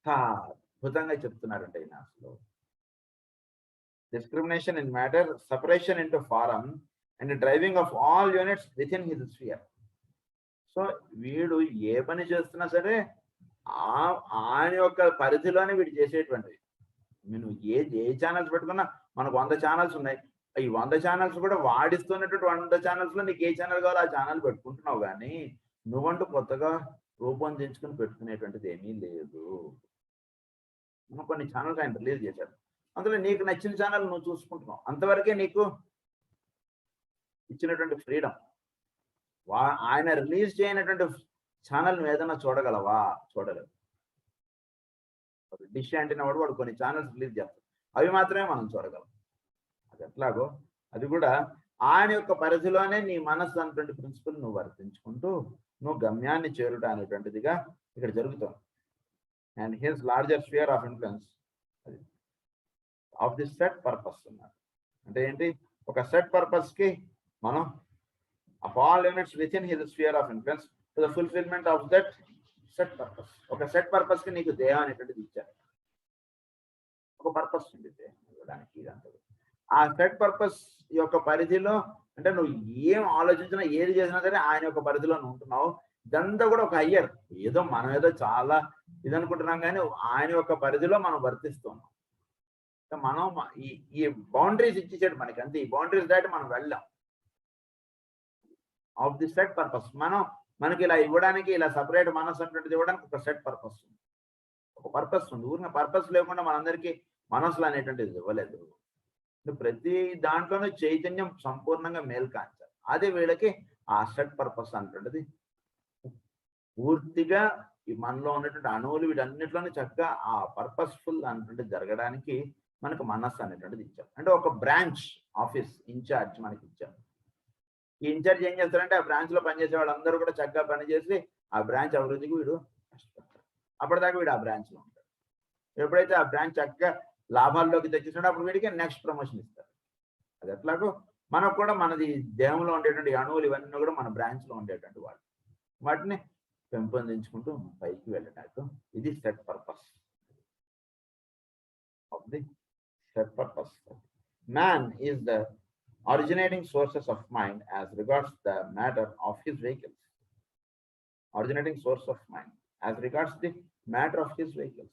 అద్భుతంగా చెప్తున్నారంటే ఈయన అసలు. Discrimination in matter, separation into form and driving of all units within his sphere. So వీడు ఏ పని చేస్తున్నా సరే ఆయన యొక్క పరిధిలోనే వీడు చేసేటువంటివి. నువ్వు ఏ ఛానల్స్ పెట్టుకున్నా మనకు 100 ఛానల్స్ ఉన్నాయి. ఈ 100 ఛానల్స్ కూడా వాడిస్తున్నటువంటి 100 ఛానల్స్ లో నీకు ఏ ఛానల్ కావాలో ఆ ఛానల్ పెట్టుకుంటున్నావు కానీ నువ్వంటూ కొత్తగా రూపొందించుకుని పెట్టుకునేటువంటిది ఏమీ లేదు. మనం కొన్ని ఛానల్స్ ఆయన రిలీజ్ చేశాడు. అందులో నీకు నచ్చిన ఛానల్ నువ్వు చూసుకుంటున్నావు. అంతవరకే నీకు ఇచ్చినటువంటి ఫ్రీడమ్. ఆయన రిలీజ్ చేయనటువంటి ఛానల్ నువ్వు ఏదైనా చూడగలవా? చూడలేవు. డిష్ యాంటీనా వాడు కొన్ని ఛానల్స్ రిలీజ్ చేస్తాడు, అవి మాత్రమే మనం చూడగలం. అది ఎట్లాగో అది కూడా ఆయన యొక్క పరిధిలోనే నీ మనస్సు అనేటువంటి ప్రిన్సిపల్ నువ్వు వర్తించుకుంటూ నువ్వు గమ్యాన్ని చేరుట అనేటువంటిదిగా ఇక్కడ జరుగుతుంది. And his larger spear of influence of the set purpose అన్నారు. అంటే ఏంటి? ఒక సెట్ పర్పస్ కి మనం of all units with in his spear of influence to the fulfilment of that set purpose. ఒక సెట్ పర్పస్ కి నీకు దేహం అనేటువంటిది ఇచ్చారు. ఒక పర్పస్ ఉంది దేహం ఇవ్వడానికి. ఇదంతా ఆ సెట్ పర్పస్ యొక్క పరిధిలో అంటే నువ్వు ఏం ఆలోచించినా ఏది చేసినా సరే ఆయన యొక్క పరిధిలో నువ్వు ఉంటున్నావు. ఇదంతా కూడా ఒక హయ్యర్. ఏదో మనం ఏదో చాలా ఇదనుకుంటున్నాం కానీ ఆయన యొక్క పరిధిలో మనం వర్తిస్తున్నాం. మనం ఈ బౌండరీస్ ఇచ్చేసాడు మనకి, అంతే. ఈ బౌండరీస్ దాటి మనం వెళ్ళాం. ఆఫ్ ది సెట్ పర్పస్ మనకి ఇలా ఇవ్వడానికి, ఇలా సపరేట్ మనసు అంటువంటిది ఇవ్వడానికి ఒక సెట్ పర్పస్ ఉంది, ఒక పర్పస్ ఉంది. ఊరిన పర్పస్ లేకుండా మనందరికీ మనసులు అనేటువంటిది ఇవ్వలేదు. ప్రతి దాంట్లోనూ చైతన్యం సంపూర్ణంగా మేల్కాంచాలి. అదే వీళ్ళకి ఆ సెట్ పర్పస్ అనేటువంటిది పూర్తిగా ఈ మనలో ఉన్నటువంటి అణువులు వీటన్నిటిలోనూ చక్కగా ఆ పర్పస్ఫుల్ అనేటువంటిది జరగడానికి మనకు మనస్సు అనేటువంటిది ఇచ్చారు. అంటే ఒక బ్రాంచ్ ఆఫీస్ ఇన్ఛార్జ్ మనకి ఇచ్చారు. ఈ ఇన్ఛార్జ్ ఏం చేస్తారంటే ఆ బ్రాంచ్ లో పనిచేసే వాళ్ళందరూ కూడా చక్కగా పనిచేసి ఆ బ్రాంచ్ అభివృద్ధికి వీడు కష్టపడతారు. అప్పటిదాకా వీడు ఆ బ్రాంచ్ లో ఉంటాడు. ఎప్పుడైతే ఆ బ్రాంచ్ చక్కగా లాభాల్లోకి తెచ్చేసాడో అప్పుడు వీడికి నెక్స్ట్ ప్రమోషన్ ఇస్తారు. అది ఎట్లాగో మనకు కూడా మనది దేహంలో ఉండేటువంటి అణువులు ఇవన్నీ కూడా మన బ్రాంచ్ లో ఉండేటువంటి వాళ్ళు, వాటిని పెంపొందించుకుంటూ పైకి వెళ్ళడానికి ఇది set purpose of the set purpose. Man is the originating sources of mind as regards the matter of his vehicles. Originating source of mind as regards the matter of his vehicles.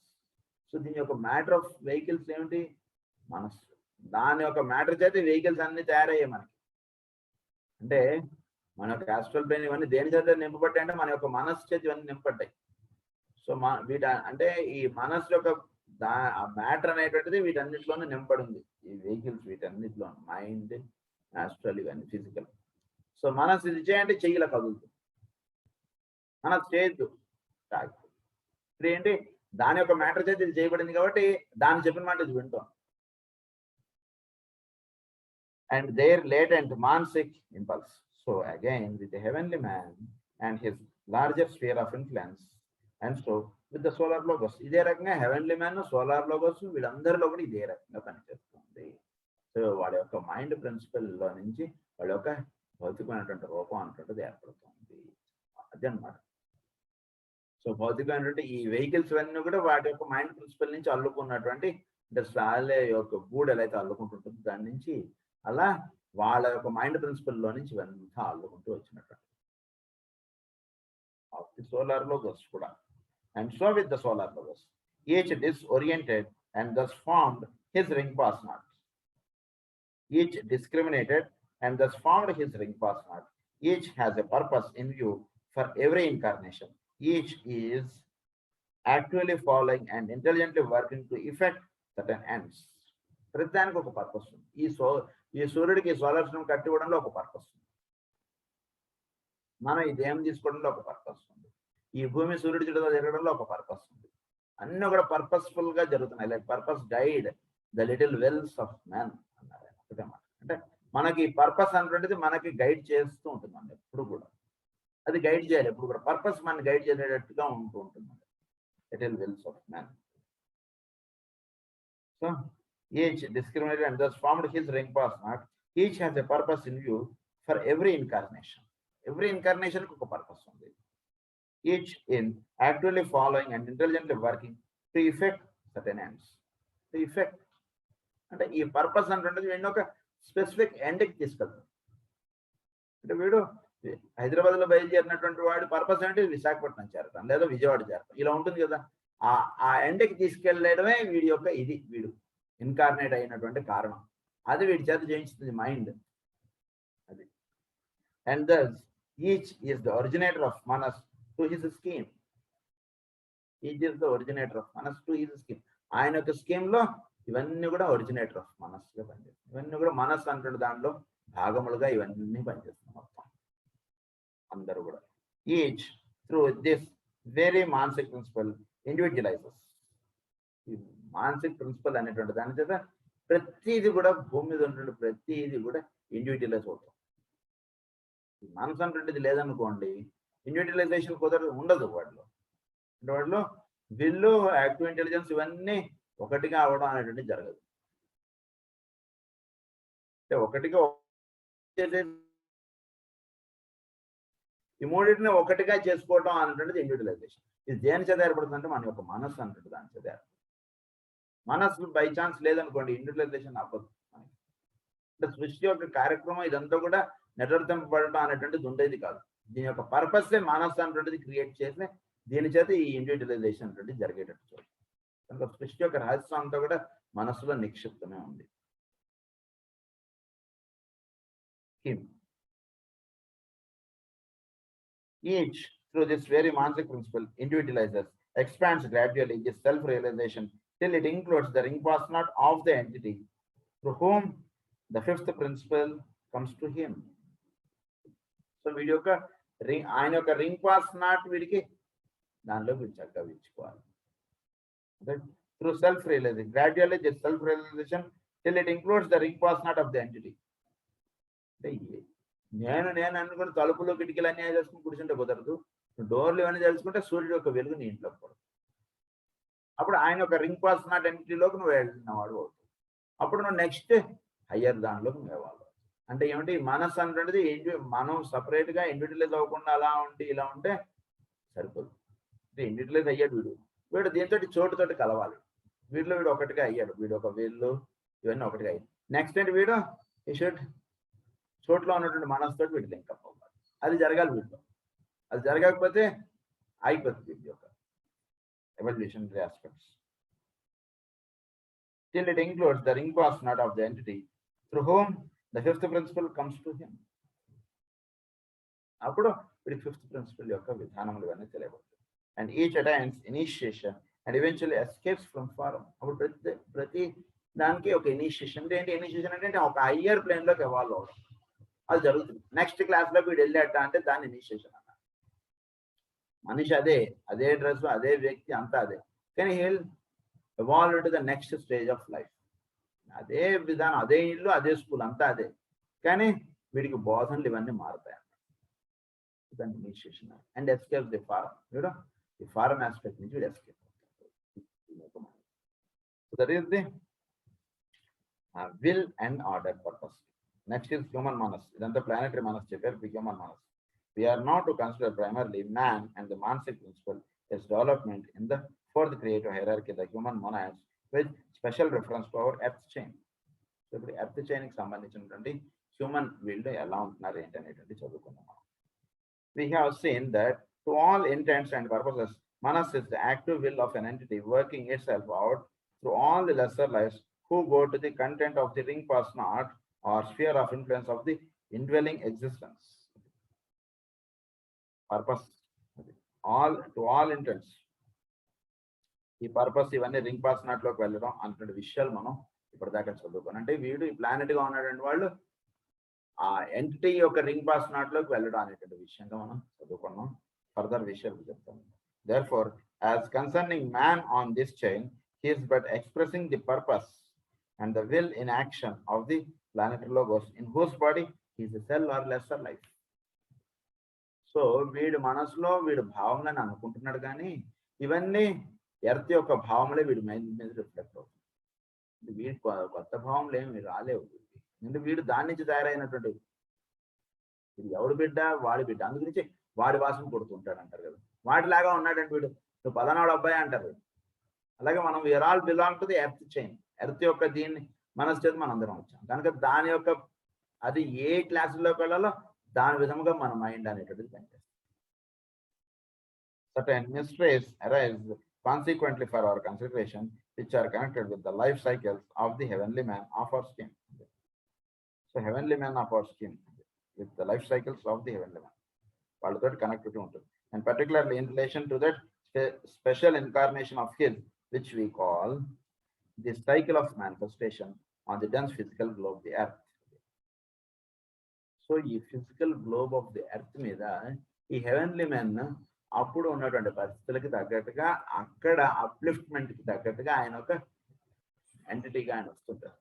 So దీని యొక్క matter of vehicles ఏమిటి? మనస్సు. దాని యొక్క matter చేత vehicles అన్ని తయారయ్యాయి మనకి. అంటే మన యొక్క ఆస్ట్రల్ బ్రెయిన్ ఇవన్నీ దేని చేత నింపబడ్డాయి అంటే మన యొక్క మనస్సు చేతి ఇవన్నీ నింపబడ్డాయి. సో అంటే ఈ మనస్సు యొక్క మ్యాటర్ అనేటువంటిది వీటన్నిటిలోనే నింపడింది. ఈ వెహికల్స్ వీటన్నిటిలో మైండ్, ఆస్ట్రల్, ఇవన్నీ ఫిజికల్. సో మనస్సు ఇది చేయండి, చెయ్యిలా కదులుతుంది. మనస్సు చేయొద్దు, ఇప్పుడు ఏంటి? దాని యొక్క మ్యాటర్ చేతి ఇది చేయబడింది కాబట్టి దాన్ని చెప్పిన మాట ఇది వింటాం. And there latent manasic impulse. So again with the heavenly man and his larger sphere of influence and so with the solar logos. ఇదే రకంగా హెవెన్లీ మ్యాన్, సోలార్ లోగోస్ వీళ్ళందరిలో కూడా ఇదే రకంగా పనిచేస్తుంది. సో వాళ్ళ యొక్క మైండ్ ప్రిన్సిపల్లో నుంచి వాళ్ళ యొక్క భౌతికమైనటువంటి రూపం అనేటువంటిది ఏర్పడుతుంది. అది అన్నమాట. సో భౌతికమైనటువంటి ఈ వెహికల్స్ ఇవన్నీ కూడా వాటి యొక్క మైండ్ ప్రిన్సిపల్ నుంచి అల్లుకున్నటువంటి, అంటే సాలే యొక్క గూడు ఎలా అయితే అల్లుకుంటుంటుందో దాని నుంచి అలా వాళ్ళ యొక్క మైండ్ ప్రిన్సిపల్లో నుంచి ఇవంతా అల్లుకుంటూ వచ్చినటువంటి ఆఫ్ ది సోలార్ లోగోస్ కూడా. And so with the solar logos each disoriented and thus formed his ring pass knot. Each discriminated and thus formed his ring pass knot. Each has a purpose in view for every incarnation. Each is actually following and intelligently working to effect certain ends. ప్రతిదానికి ఒక purpose ఉంది. ఈ సూర్యుడికి solar system కట్టి ఇవ్వడంలో ఒక purpose ఉంది. మనం ఈ దేహం తీసుకోవడంలో ఒక పర్పస్ ఉంది. ఈ భూమి సూర్యుడి చుట్టూ జరగడంలో ఒక పర్పస్ ఉంది. అన్నీ కూడా పర్పస్ఫుల్ గా జరుగుతున్నాయి. Like purpose guide the little wells of man అన్నారు. అంటే మనకి పర్పస్ అనేటువంటిది మనకి గైడ్ చేస్తూ ఉంటుంది అండి. ఎప్పుడు కూడా అది గైడ్ చేయాలి. ఎప్పుడు కూడా పర్పస్ మన గైడ్ చేసేటట్టుగా ఉంటూ ఉంటుంది. Little wells of man. So each discriminated and thus formed his ring pass knot. Each has a purpose in view for every incarnation. Every incarnation కు ఒక పర్పస్ ఉంది. Each in actually following and intelligently working to effect certain ends. To effect అంటే ఈ purpose అంటే వీడిని ఒక specific ఎండ్కి తీసుకెళ్తాం. అంటే వీడు హైదరాబాద్లో బయలుదేరినటువంటి వాడి పర్పస్ అంటే విశాఖపట్నం చేరటం లేదా విజయవాడ చేరటం ఇలా ఉంటుంది కదా. ఆ ఎండ్కి తీసుకెళ్ళడమే వీడి యొక్క ఇది వీడు ఇన్కార్నేట్ అయినటువంటి కారణం. అది వీడి చేత జయించుతుంది మైండ్ అది. And thus each is the originator of manas to his scheme. Each is the originator of manas to his scheme. ఆయన యొక్క స్కీమ్ లో ఇవన్నీ కూడా ఒరిజినేటర్ ఆఫ్ మనస్సుగా పనిచేస్తాయి. ఇవన్నీ కూడా మనస్సు అంటున్న దాంట్లో భాగములుగా ఇవన్నీ పనిచేస్తాయి మొత్తం అందరూ కూడా. Each through this very manasic principle individualises. ఈ మానసిక్ ప్రిన్సిపల్ అనేటువంటి దాని చేత ప్రతిది కూడా భూమి మీద ఉన్నటువంటి ప్రతిది కూడా ఇండివిజువలైజ్ అవుతాం. మనసు అంటుండేది లేదనుకోండి, ఇండివిజువలైజేషన్ కుదరదు, ఉండదు వాటిలో. అంటే వాటిలో విల్లు, యాక్టివ్ ఇంటెలిజెన్స్ ఇవన్నీ ఒకటిగా అవడం అనేటువంటి జరగదు. అంటే ఒకటిగా ఈ మూడింటిని ఒకటిగా చేసుకోవడం అనేటువంటిది ఇండివిజువలైజేషన్. ఇది దేని చేత ఏర్పడుతుందంటే మన యొక్క మనస్సు అంటుంది దాని చేత ఏర్పడుతుంది. మనస్సు బై ఛాన్స్ లేదనుకోండి ఇండివిజువలైజేషన్ అవ్వదు. అంటే సృష్టి యొక్క కార్యక్రమం ఇదంతా కూడా నిర్వర్తింపబడటం అనేటువంటిది ఉండేది కాదు. దీని యొక్క పర్పస్ మనస్సు అనేటువంటిది క్రియేట్ చేసి దీని చేత ఈ ఇండివిజువలైజేషన్ అనేటువంటిది జరిగేటట్టు చూడాలి. కనుక సృష్టి యొక్క రహస్యం అంతా కూడా మనస్సులో నిక్షిప్తమే ఉంది. Each, through this very Manasic principle, individualizes, expands gradually this self-realization till it includes the ring pass knot of the entity through whom the fifth principle comes to him. So, వీడి యొక్క ఆయన యొక్క రింగ్ పాస్ నాట్ వీడికి దానిలో వీడు చక్కగా విచ్చుకోవాలి. Through self-realization, gradually this self-realization till it includes the ring pass knot of the entity. నేను అనుకుని తలుపులు కిటికీలు అన్నీ చేసుకుని కూర్చుంటే కుదరదు. డోర్లు ఇవన్నీ తెలుసుకుంటే సూర్యుడు యొక్క వెలుగు నీ ఇంట్లోకి పడదు. అప్పుడు ఆయన యొక్క రింగ్ పాస్ నాట్ ఎంటిటీలోకి నువ్వు వెళ్ళినవాడు అవుతుంది. అప్పుడు నువ్వు నెక్స్ట్ హయ్యర్ దానిలోకి నువ్వు వెళ్ళాలి. అంటే ఏమిటి, మనసు అంటే మనం సపరేట్ గా ఇండివిజువలైజ్ అవ్వకుండా అలా ఉండి ఇలా ఉంటే సరిపోదు. అంటే ఇండివిజువలైజ్ అయ్యాడు వీడు దీంతో చోటుతోటి కలవాలి. వీడిలో వీడు ఒకటిగా అయ్యాడు. వీడు ఒక వీళ్ళు ఇవన్నీ ఒకటిగా అయ్యాడు. నెక్స్ట్ ఏంటి, వీడు ఈ షుడ్ చోట్లో ఉన్నటువంటి మనసుతో వీటి లింకప్ అవ్వాలి. అది జరగాలి వీటిలో. అది జరగకపోతే అయిపోతుంది వీటి యొక్క evolutionary aspects. Till it includes the ring pass knot of the entity through whom the fifth principle comes to him. అప్పుడు వీడికి ఫిఫ్త్ ప్రిన్సిపల్ యొక్క విధానములు ఇవన్నీ తెలియబడుతుంది. And each attains initiation and eventually escapes from form. అప్పుడు ప్రతి దానికి ఒక ఇనిషియేషన్. అంటే ఏంటి ఇనిషియేషన్ అంటే ఒక హయ్యర్ ప్లేన్ లోకి ఎవాల్వ్ అవ్వడం అది జరుగుతుంది. నెక్స్ట్ క్లాస్ లో వీడు వెళ్ళాట అంటే దాన్ని ఇనిషియేషన్ అన్న. మనిషి అదే డ్రెస్, అదే వ్యక్తి, అంతా అదే. కానీ he will evolve to the next stage of life. అదే విధానం, అదే ఇల్లు, అదే స్కూల్, అంతా అదే. కానీ వీడికి బోధనలు ఇవన్నీ మారుతాయి అన్నమాట. Initiation and escape the form. ఈ ఫారం ఆస్పెక్ట్ నుంచి వీడు escape. That is the will and order purpose. Next is human manas. ఇదంతా ప్లానెటరీ మనస్ చెప్పారు. హ్యూమన్ మనస్. We are now to consider primarily man and the Manasic principle as development in the fourth creative hierarchy, the human monads, with special reference to our earth chain. So, ఇప్పుడు earth chain కి సంబంధించినటువంటి human wield ఎలా ఉంటున్నారు ఏంటి అనేటువంటి చదువుకున్నాం. We have seen that to all intents and purposes, Manas is the active will of an entity working itself out through all the lesser lives who go to the content of the ring pass knot or sphere of influence of the indwelling existence. Purpose, to all intents. ఈ purpose ఇవన్నీ ring pass not లోకి వెళ్ళడం అన్నటువంటి విషయాలు మనం ఇప్పటిదాకా చదువుకోను. అంటే వీడు ఈ ప్లానెట్ గా ఉన్నటువంటి వాళ్ళు ఆ ఎంటిటీ యొక్క రింగ్ పాస్ నాట్ లోకి వెళ్ళడం అనేటువంటి విషయంగా మనం చదువుకున్నాం. ఫర్దర్ విషయాలు చెప్తాను. Therefore, as concerning man on this chain, he is but expressing the purpose and the will in action of the planetary logos, in whose body he is a cell or lesser life. So వీడు మనసులో వీడు భావనని అనుకుంటున్నాడు, కానీ ఇవన్నీ earth యొక్క భావములే వీడి mind మీద reflect అవుతుంది. వీడి కొత్త భావములు ఏమి రాలేవు. ఎందుకంటే వీడు దాని నుంచి తయారైనటువంటి వీడు ఎవడు బిడ్డ, వాడి బిడ్డ. అందుగురించి వాడి వాసన కొడుతుంటాడు అంటారు కదా. వాటిలాగా ఉన్నాడంటే వీడు, నువ్వు పలానాడు అబ్బాయి అంటారు. అలాగే మనం we all belong to the earth chain. Earth యొక్క దీన్ని మనసు చేతి మనం అందరం వచ్చాం కనుక దాని యొక్క అది ఏ క్లాసుల్లోకి వెళ్ళాలో దాని విధముగా మన మైండ్ అనేటువంటిది పనిచేస్తుంది. Certain mysteries arise consequently for our consideration, which are connected with the life cycles of the heavenly man of our scheme. So heavenly man of our scheme, with the life cycles of the heavenly man, వాళ్ళతో connected ఉంటుంది. And particularly in relation to that special incarnation of his, which we call the cycle of manifestation on the dense physical globe, the earth. So ఈ physical globe of the earth మీద ఈ heavenly man అప్పుడు ఉన్నటువంటి పరిస్థితులకి తగ్గట్టుగా అక్కడ upliftment కి తగ్గట్టుగా ఆయన ఒక ఎంటిటీగా ఆయన వస్తుంటారు.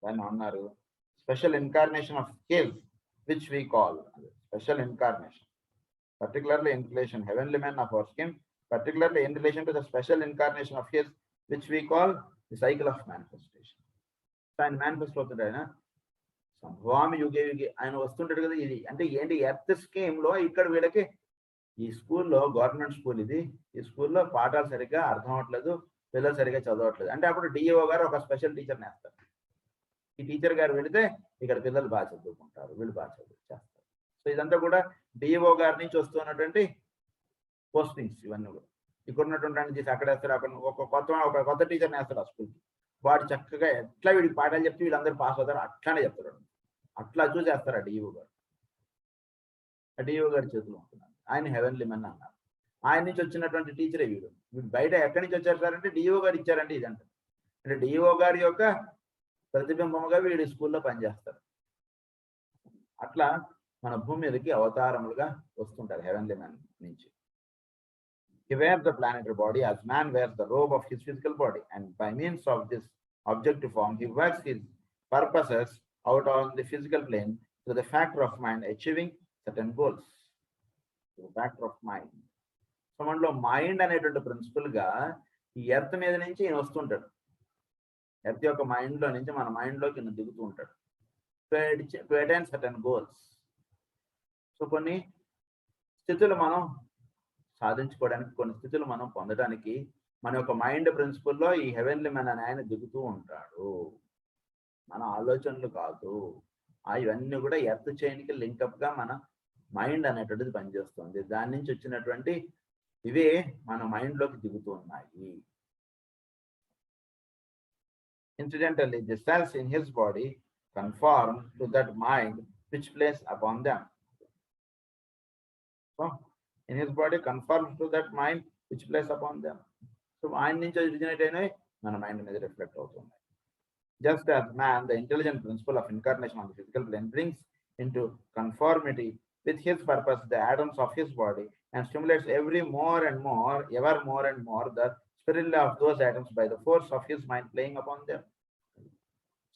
దాన్ని అన్నారు special incarnation of his, which we call special incarnation, particularly in relation heavenly man of our scheme, particularly in relation to the special incarnation of his, which we call the cycle of manifestation. So ఆయన manifest అవుతుంటాడు, ఆయన సంభవామి యుగే యుగే ఆయన వస్తుంటాడు కదా. ఇది అంటే ఏంటి, ఎర్త్ స్కీమ్ లో ఇక్కడ వీళ్ళకి ఈ స్కూల్లో గవర్నమెంట్ స్కూల్ ఇది, ఈ స్కూల్లో పాఠాలు సరిగ్గా అర్థం అవ్వట్లేదు, పిల్లలు సరిగ్గా చదవట్లేదు అంటే అప్పుడు డిఈఓ గారు ఒక స్పెషల్ టీచర్ని వేస్తారు. ఈ టీచర్ గారు వెళితే ఇక్కడ పిల్లలు బాగా చదువుకుంటారు, వీళ్ళు బాగా చేస్తారు. సో ఇదంతా కూడా డిఈఓ గారి నుంచి వస్తున్నటువంటి పోస్టింగ్స్ ఇవన్నీ కూడా. ఇక్కడ ఉన్నటువంటి తీసి అక్కడ వేస్తారు, అక్కడ ఒక కొత్త టీచర్ని వేస్తారు ఆ స్కూల్కి. వాడు చక్కగా ఎట్లా వీడికి పాఠాలు చెప్తే వీళ్ళందరూ పాస్ అవుతారు అట్లానే చెప్తారు. అట్లా చూసేస్తారు ఆ డిఈఓ గారు. ఆ డిఈఓ గారి చేతిలో ఉంటున్నారు. ఆయన హెవెన్లీ మెన్ అన్నారు. ఆయన నుంచి వచ్చినటువంటి టీచరే వీడు. వీడు బయట ఎక్కడి నుంచి వచ్చారు సార్ అంటే డిఈఓ గారు ఇచ్చారంటే ఇదంట. అంటే డిఈఓ గారి యొక్క ప్రతిబింబముగా వీడు స్కూల్లో పనిచేస్తారు. అట్లా మన భూమి మీదకి అవతారములుగా వస్తుంటారు హెవెన్లీ మ్యాన్ నుంచి. He wears the planetary body as man wears the robe of his physical body, and by means of this objective form, he works his purposes out on the physical plane through the factor of mind, achieving certain goals. The factor of mind. So మనలో mind అనేటువంటి principal గా ఈ earth మీద నుంచి ఈయన వస్తుంటాడు. Earth యొక్క mind లో నుంచి మన మైండ్ లోకి ఈయన దిగుతూ ఉంటాడు. To attain certain goals. So కొన్ని స్థితులు మనం సాధించుకోవడానికి, కొన్ని స్థితులు మనం పొందడానికి మన యొక్క మైండ్ ప్రిన్సిపల్లో ఈ హెవెన్లీ మ్యాన్ అనే ఆయన దిగుతూ ఉంటాడు. మన ఆలోచనలు కాదు, ఇవన్నీ కూడా ఎర్త్ చైన్కి లింకప్ గా మన మైండ్ అనేటువంటిది పనిచేస్తుంది. దాని నుంచి వచ్చినటువంటి ఇవే మన మైండ్ లోకి దిగుతూ ఉన్నాయి. Incidentally, the cells in his body conform to that mind which plays upon them. So, in his body conforms to that mind which plays upon them. So, mind నుంచి originate అయినవి మన మైండ్ మీద reflect అవుతుంది. Just as man, the intelligent principle of incarnation on the physical plane, brings into conformity with his purpose the atoms of his body and stimulates ever more and more the spirit of those atoms by the force of his mind playing upon them.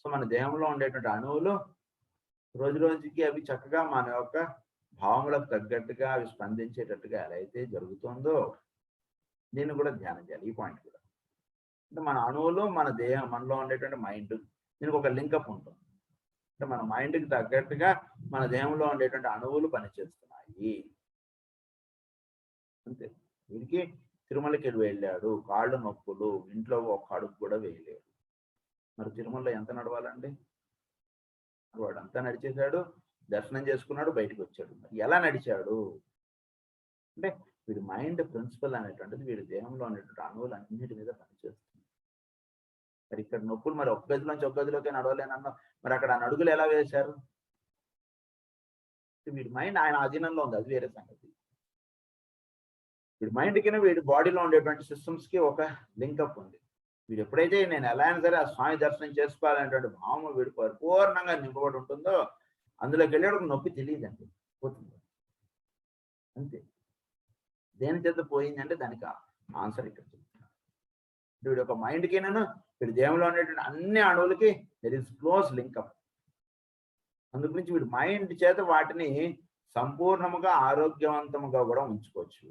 So మన దేహంలో ఉండేటువంటి అణువులు రోజు రోజుకి అవి చక్కగా మన యొక్క భావములకు తగ్గట్టుగా అవి స్పందించేటట్టుగా ఎలా అయితే జరుగుతుందో దీన్ని కూడా ధ్యానం చేయాలి. ఈ పాయింట్ కూడా అంటే మన అణువులు మన దేహం, మనలో ఉండేటువంటి మైండ్, దీనికి ఒక లింకప్ ఉంటుంది. అంటే మన మైండ్కి తగ్గట్టుగా మన దేహంలో ఉండేటువంటి అణువులు పనిచేస్తున్నాయి అంతే. వీడికి తిరుమలకి వెళ్ళాడు, కాళ్ళు నొప్పులు, ఇంట్లో ఒక అడుగు కూడా వేయలేడు. మరి తిరుమలలో ఎంత నడవాలండి? వాడు అంతా నడిచేశాడు, దర్శనం చేసుకున్నాడు, బయటకు వచ్చాడు. మరి ఎలా నడిచాడు అంటే వీడి మైండ్ ప్రిన్సిపల్ అనేటువంటిది వీడి దేహంలో ఉండేటువంటి అణువులు అన్నిటి మీద పనిచేస్తుంది. మరి ఇక్కడ నొప్పులు మరి ఒక గదిలోంచి ఒక గదిలోకి నడవలేనన్నా మరి అక్కడ ఆ నడుగులు ఎలా వేశారు? వీడి మైండ్ ఆయన అధీనంలో ఉంది, అది వేరే సంగతి. వీడి మైండ్కి వీడి బాడీలో ఉండేటువంటి సిస్టమ్స్ కి ఒక లింకప్ ఉంది. వీడు ఎప్పుడైతే నేను ఎలా అయినా సరే ఆ స్వామి దర్శనం చేసుకోవాలనేటువంటి భావం వీడు పరిపూర్ణంగా నింపబడి ఉంటుందో అందులోకి వెళ్ళేటప్పుడు నొప్పి తెలియదండి, పోతుంది అంతే. దేని చేత పోయిందంటే దానికి ఆన్సర్ ఇక్కడ చెప్తున్నాను. వీడి యొక్క మైండ్కి వీడి దేహంలో ఉండేటువంటి అన్ని అణువులకి దెర్ ఇస్ క్లోజ్ లింకప్. అందు గురించి వీడి మైండ్ చేత వాటిని సంపూర్ణముగా ఆరోగ్యవంతముగా కూడా ఉంచుకోవచ్చు.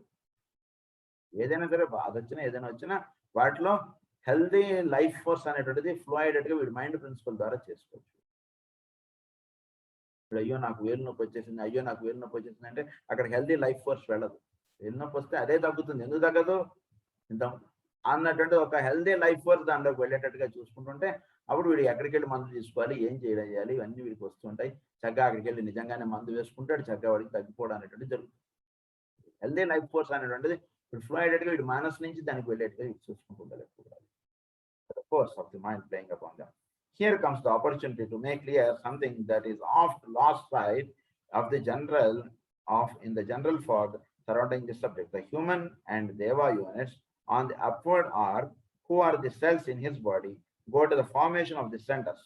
ఏదైనా సరే బాధ వచ్చినా ఏదైనా వచ్చినా వాటిలో హెల్దీ లైఫ్ ఫోర్స్ అనేటువంటిది ఫ్లో అయ్యేటట్టుగా వీడి మైండ్ ప్రిన్సిపల్ ద్వారా చేసుకోవచ్చు. ఇప్పుడు అయ్యో నాకు వేలు నొప్పి వచ్చేసింది, అయ్యో నాకు వేలు నొప్పి వచ్చేసింది అంటే అక్కడ హెల్దీ లైఫ్ ఫోర్స్ వెళ్ళదు. వేలు నొప్పి వస్తే అదే తగ్గుతుంది. ఎందుకు తగ్గదు? ఇంత అన్నటువంటి ఒక హెల్దీ లైఫ్ ఫోర్స్ దాంట్లోకి వెళ్ళేటట్టుగా చూసుకుంటుంటే అప్పుడు వీడు ఎక్కడికి వెళ్ళి మందు తీసుకోవాలి, ఏం చేయాలి, ఇవన్నీ వీడికి వస్తుంటాయి. చక్కగా అక్కడికి వెళ్ళి నిజంగానే మందు వేసుకుంటాడు, చక్కగా వాడికి తగ్గిపోవడం అనేటువంటి జరుగుతుంది. హెల్దీ లైఫ్ ఫోర్స్ అనేటువంటిది ఇప్పుడు ఫ్లో అయ్యేటట్టుగా వీడు మనసు నుంచి దానికి వెళ్ళేట్టుగా వీడు చూసుకుంటుంటారు ఎక్కువగా. The force of the mind playing upon them. Here comes the opportunity to make clear something that is oft lost sight of the in the general fog surrounding the subject. The human and Deva units on the upward arc, who are the cells in his body, go to the formation of the centers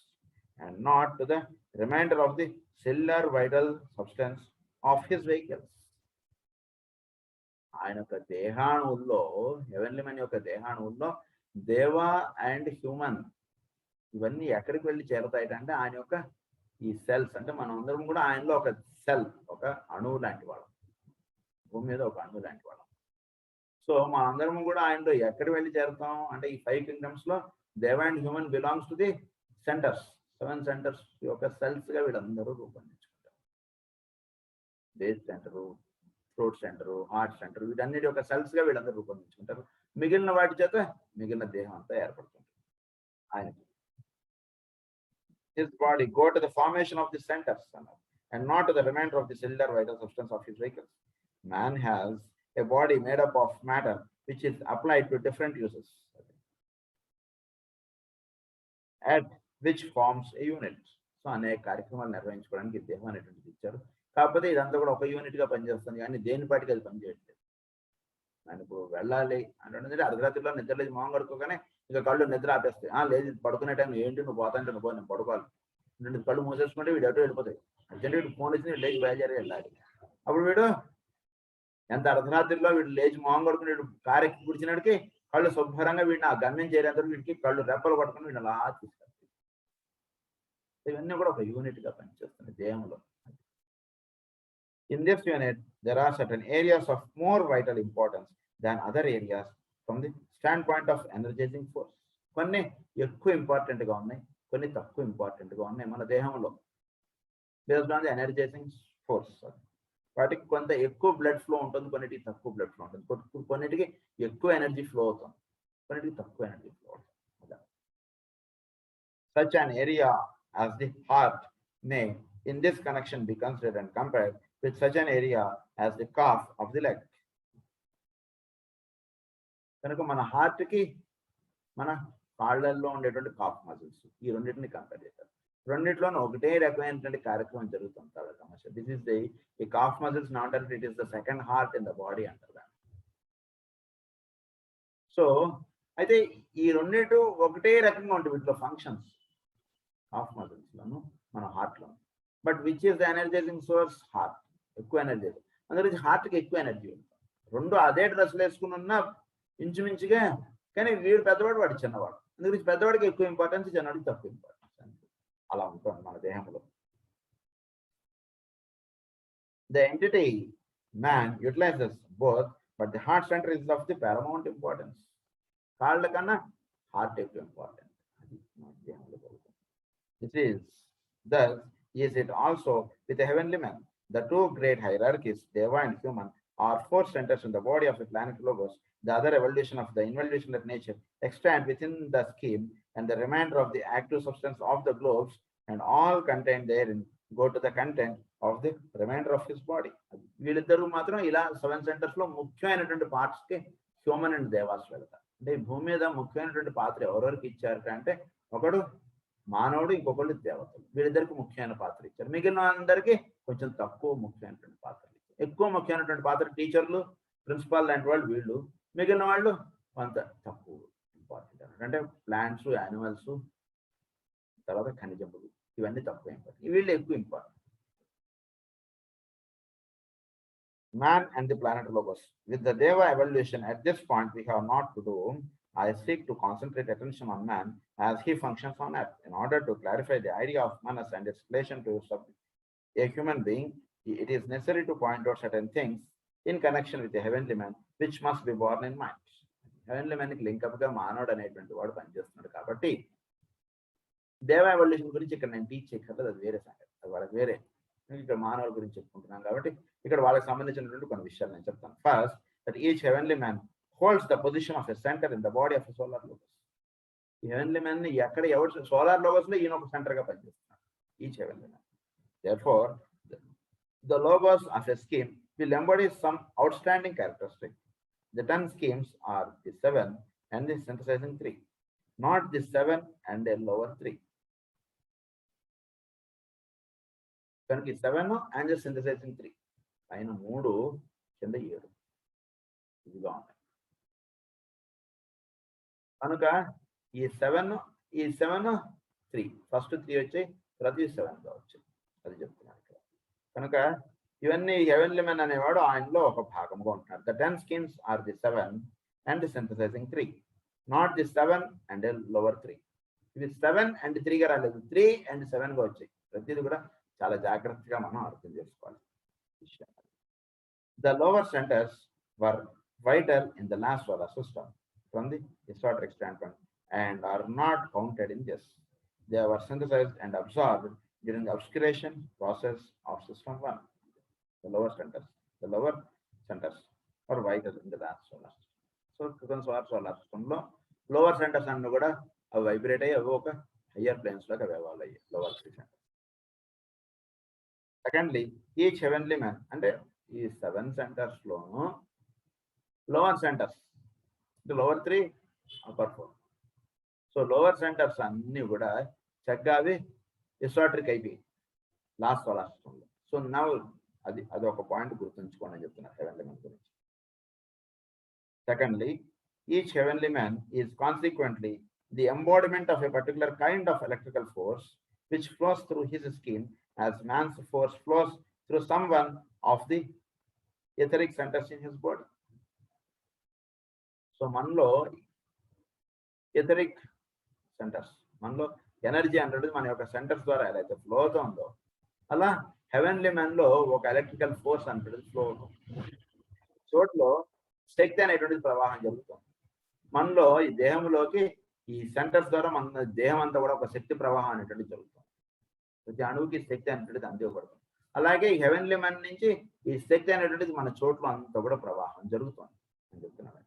and not to the remainder of the cellular vital substance of his vehicles. ఆయన యొక్క దేహాణువుల్లో, heavenly man యొక్క దేహాణువుల్లో దేవా and human ఇవన్నీ ఎక్కడికి వెళ్ళి చేరతాయంటే ఆయన యొక్క ఈ సెల్స్, అంటే మనం అందరం కూడా ఆయనలో ఒక సెల్, ఒక అణువు లాంటి వాళ్ళం, భూమి మీద ఒక అణువు లాంటి వాళ్ళం. సో మనందరం కూడా ఆయనలో ఎక్కడ వెళ్ళి చేరుతాం అంటే ఈ 5 kingdoms లో deva and human belongs to the centres, 7 centres యొక్క సెల్స్ గా వీళ్ళందరూ రూపొందించుకుంటారు. Base centre, throat centre, heart centre, వీటన్నిటి యొక్క సెల్స్ గా వీళ్ళందరూ రూపొందించుకుంటారు. మిగిలిన వాటి చేత మిగిలిన దేహం అంతా ఏర్పడుతుంది ఆయనకి. His body go to the formation of the centers and not to the remainder of the cellular vital substance of his vehicles. Man has a body made up of matter which is applied to different uses, at which forms a unit. So అనేక కార్యక్రమాలు నిర్వహించుకోవడానికి దేహం అనేటువంటిది ఇచ్చారు. కాకపోతే ఇదంతా కూడా ఒక యూనిట్ గా పనిచేస్తుంది, కానీ దేని పాటికి అది పనిచేయట్లేదు. ఆయన ఇప్పుడు వెళ్ళాలి అంటే అర్ధరాత్రిలో నిద్ర లేదు, మొహం కడుక్కోగానే ఇక కళ్ళు నిద్ర ఆపేస్తాయి. లేదు పడుకునే టైం ఏంటి, నువ్వు పోతాంటే నువ్వు నేను పడుకోవాలి, రెండు కళ్ళు మూసేసుకుంటే వీడు ఎటు వెళ్ళిపోతాయి. అర్జెంట్ వీడు ఫోన్ వచ్చి వీడు లేచి బయలుదేరి వెళ్ళాలి. అప్పుడు వీడు ఎంత అర్ధరాత్రిలో వీడు లేచి మొహం కడుకుని వీడు కారు ఎక్కి కూర్చున్నాడికి కళ్ళు శుభ్రంగా వీడిని ఆ గమ్యం చేరేంత వీడికి కళ్ళు రెప్పలు పట్టుకుని వీడిని అలా తీసుకెళ్తాయి. ఇవన్నీ కూడా ఒక యూనిట్ గా పనిచేస్తుంది దేహంలో. In this unit, there are certain areas of more vital importance than other areas from the standpoint of energizing force. కొన్ని ఎక్కువ ఇంపార్టెంట్ గా ఉన్నాయి, కొన్ని తక్కువ ఇంపార్టెంట్ గా ఉన్నాయి మన దేహంలో. Based on the energising force. వాటికి కొంత ఎక్కువ బ్లడ్ ఫ్లో ఉంటుంది, కొన్నిటికి తక్కువ బ్లడ్ ఫ్లో ఉంటుంది, కొన్నిటికి ఎక్కువ ఎనర్జీ ఫ్లో అవుతుంది, కొన్నిటికి తక్కువ ఎనర్జీ ఫ్లో అవుతుంది. Such an area as the heart may in this connection be considered and compared with such an area as the calf of the leg. కనుక మన హార్ట్ కి మన కాళ్ళల్లో ఉండేటువంటి కాఫ్ మజిల్స్, ఈ రెండింటిని కంపేర్ చేస్తారు. రెండింటిలోనూ ఒకటే రకమైనటువంటి కార్యక్రమం జరుగుతుంది చాలా సమస్య. This is the calf muscles not అంటే it is the second heart in the body అంటారు దాన్ని. సో అయితే ఈ రెండింటి ఒకటే రకంగా ఉంటుంది వీటిలో ఫంక్షన్స్, కాఫ్ మజిల్స్ లోను మన హార్ట్ లో. But which is the energising source? Heart. ఎక్కువ ఎనర్జీ, అందులో హార్ట్కి ఎక్కువ ఎనర్జీ ఉంటుంది. రెండు అదే డ్రెస్సులు వేసుకుని ఉన్నా ఇంచుమించుగా, కానీ వీడు పెద్దవాడు, వాడు చిన్నవాడు. అందుకని పెద్దవాడికి ఎక్కువ ఇంపార్టెన్స్, చిన్నవాడికి తక్కువ ఇంపార్టెన్స్. అలా ఉంటుంది మన దేహంలో. The entity man utilizes both, but the heart center is of the paramount importance. కాళ్ళ కన్నా హార్ట్ ఎక్కువ ఇంపార్టెంట్. అది మన దేహంలో జరుగుతుంది. This is thus is it also with the heavenly man. The two great hierarchies, Deva and human, are 4 centers in the body of the planet Logos. The other evolution of the involutionary nature extend within the scheme, and the remainder of the active substance of the globes and all contained therein go to the content of the remainder of his body. వీళ్ళిద్దరూ మాత్రం ఇలా 7 centers లో ముఖ్యమైనటువంటి parts కి human and devas వెళ్తారు. అంటే ఈ భూమి మీద ముఖ్యమైనటువంటి పాత్ర ఎవరెవరికి ఇచ్చారు అంటే, ఒకడు మానవుడు, ఇంకొకళ్ళు దేవతలు. వీళ్ళిద్దరికి ముఖ్యమైన పాత్ర ఇచ్చారు. మిగిలిన అందరికీ కొంచెం తక్కువ ముఖ్యమైనటువంటి పాత్రలు ఇచ్చారు. ఎక్కువ ముఖ్యమైనటువంటి పాత్ర టీచర్లు, ప్రిన్సిపాల్ లాంటి వాళ్ళు వీళ్ళు. మిగిలిన వాళ్ళు కొంత తక్కువ ఇంపార్టెంట్ అన్నమాట. అంటే ప్లాంట్స్, యానిమల్స్, తర్వాత ఖనిజములు, ఇవన్నీ తక్కువ ఇంపార్టెంట్, వీళ్ళు ఎక్కువ important. Man and the planet Logos. With the Deva evolution at this point, we have not to do. I seek to concentrate attention on man as he functions on earth. In order to clarify the idea of manas and its relation to a human being, it is necessary to point out certain things in connection with the heavenly man, which must be borne in mind. Heavenly man కి link up గా మానవుడు అనేటువంటి వాడు పనిచేస్తున్నాడు. కాబట్టి దేవ evolution గురించి ఇక్కడ నేను టీచ్ చేయగలదు, అది వేరే సంగతి, అది వాళ్ళకి వేరే. ఇక్కడ మానవుల గురించి చెప్పుకుంటున్నాను కాబట్టి ఇక్కడ వాళ్ళకి సంబంధించినటువంటి కొన్ని విషయాలు నేను చెప్తాను. First, that each heavenly man holds the position of a center in the body of a solar locus. ఈ హెవెన్లీ మ్యాన్ ఎక్కడ ఎవరు సోలార్ లోగస్ లో ఈయన ఒక సెంటర్ గా పనిచేస్తున్నాడు. Each heavenly man. Therefore, the logos of a scheme will embody some outstanding characteristic. The 10 schemes are the 7 and the synthesizing 3, not the 7 and a lower 3. కనుక 7 and the synthesizing 3 పైన 3 కింద 7 ఇదిగా ఉన్నాయి. కనుక ఈ 7 3 ఫస్ట్ 3 వచ్చాయి, ప్రతి 7 గా వచ్చాయి. అది చెప్తున్నాను ఇక్కడ. కనుక ఇవన్నీ హెవెన్లీ మ్యాన్ అనేవాడు ఆయనలో ఒక భాగంగా ఉంటున్నాడు. The 10 schemes are the 7 and the synthesizing 3, not the 7 and a lower 3. ఇది 7 and 3 గా రాలేదు, 3 and 7 గా వచ్చాయి. ప్రతిది కూడా చాలా జాగ్రత్తగా మనం అర్థం చేసుకోవాలి. The lower centers were vital in the last solar system from the esoteric standpoint and are not counted in this. They were synthesized and absorbed during the obscuration process of system 1. The lower centers are vital in the last solar system. So solar system లో lower centers అన్ని కూడా అవి vibrate అయ్యి అవి ఒక higher planes లోకి evolve అయ్యాయి, lower centers. Secondly, each heavenly man అంటే ఈ 7 centers లోను lower centers, the lower 3 upper 4. So lower centers అన్ని కూడా చక్కగా అవి ఎసోటరిక్ అయిపోయి లాస్ట్ సోలార్ సిస్టంలో. సో నౌ అది ఒక పాయింట్ గుర్తుంచుకోండి అని చెప్తున్నారు హెవెన్లీ మ్యాన్ గురించి. Secondly, each heavenly man is consequently the embodiment of a particular kind of electrical force which flows through his skin as man's force flows through some one of the etheric centers in his body. So మనలో etheric centres, మనలో energy అనేది మన యొక్క centres ద్వారా ఎలా అయితే flow అవుతుందో అలా హెవెన్లీ మ్యాన్ లో ఒక ఎలక్ట్రికల్ ఫోర్స్ అనేది ఫ్లో అవుతుంది. చోట్లో శక్తి అనేటువంటిది ప్రవాహం జరుగుతుంది. మనలో ఈ దేహంలోకి ఈ సెంటర్స్ ద్వారా మన దేహం అంతా కూడా ఒక శక్తి ప్రవాహం అనేటువంటిది జరుగుతుంది. ప్రతి అణువుకి శక్తి అనేటువంటిది అందివ్వబడుతుంది. అలాగే ఈ హెవెన్లీ మ్యాన్ నుంచి ఈ శక్తి అనేటువంటిది మన చోట్ల అంతా కూడా ప్రవాహం జరుగుతుంది అని చెప్తున్నాను.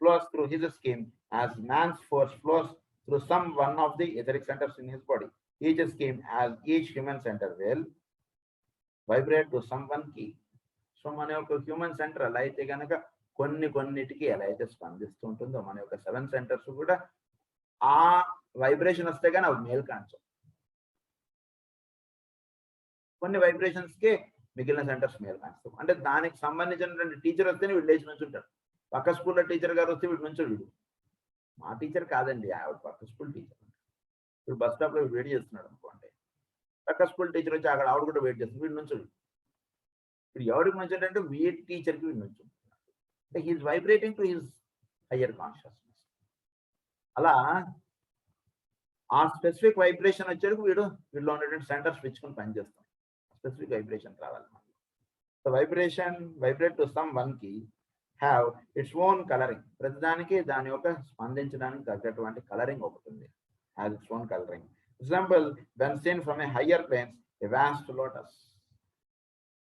Flows through his scheme as man's force flows through some one of the etheric centers in his body. Each scheme as each human center will vibrate to some one key. So మన యొక్క human centre ఎలా అయితే కనుక కొన్నిటికి ఎలా అయితే స్పందిస్తూ ఉంటుందో మన యొక్క 7 సెంటర్స్ కూడా ఆ వైబ్రేషన్ వస్తే కానీ అవి మేలు కాంచవు. కొన్ని వైబ్రేషన్స్ కి మిగిలిన సెంటర్స్ మేలు కాంచుతాం. అంటే దానికి సంబంధించినటువంటి టీచర్ వస్తేనే వీళ్ళు లేచి నుంచి ఉంటారు. పక్క స్కూల్లో టీచర్ గారు వస్తే వీడు నుంచి వీడు మా టీచర్ కాదండి, ఆవిడ పక్క స్కూల్ టీచర్. ఇప్పుడు బస్ స్టాప్ లో వెయిట్ చేస్తున్నాడు అనుకోండి, పక్క స్కూల్ టీచర్ వచ్చి అక్కడ ఆవిడ కూడా వెయిట్ చేస్తుంది, వీడి నుంచి ఇప్పుడు ఎవరికి నుంచి అంటే వీడి టీచర్కి వీడి నుంచి అంటే he is vibrating to his higher consciousness. అలా ఆ స్పెసిఫిక్ వైబ్రేషన్ వచ్చేందుకు వీళ్ళు ఉన్నటువంటి సెంటర్స్ పెంచుకొని పనిచేస్తాం. స్పెసిఫిక్ వైబ్రేషన్ రావాలి మనకి. So vibrate to some one కి have its own coloring. ప్రతిదానికి దాని యొక్క స్పందించడానికి తగ్గటువంటి కలరింగ్ ఒకటి ఉంది. has its own coloring. Example, when seen from a higher plane, a vast lotus.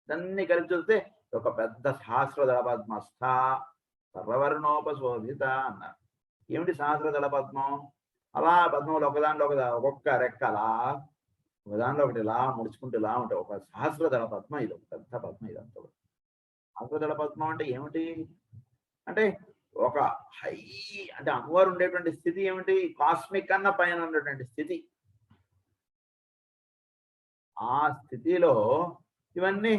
దాన్ని కలిపి చూస్తే ఒక పెద్ద సహస్రదళ పద్మస్థ సర్వవర్ణోపశోభిత అన్నారు. ఏమిటి సహస్రదళ పద్మం? అలా పద్మంలో ఒక్కొక్క రెక్క అలా ఒకదానిలో ఒకటి ఇలా ముడుచుకుంటూ ఇలా ఉంటాయి. ఒక సహస్రదళ పద్మం, ఇది ఒక పెద్ద పద్మం. ఇదంతా సహస్రదళ పద్మం అంటే ఏమిటి అంటే ఒక హై అంటే అమ్మవారు ఉండేటువంటి స్థితి ఏమిటి? కాస్మిక్ కన్నా పైన ఉన్నటువంటి స్థితి. ఆ స్థితిలో ఇవన్నీ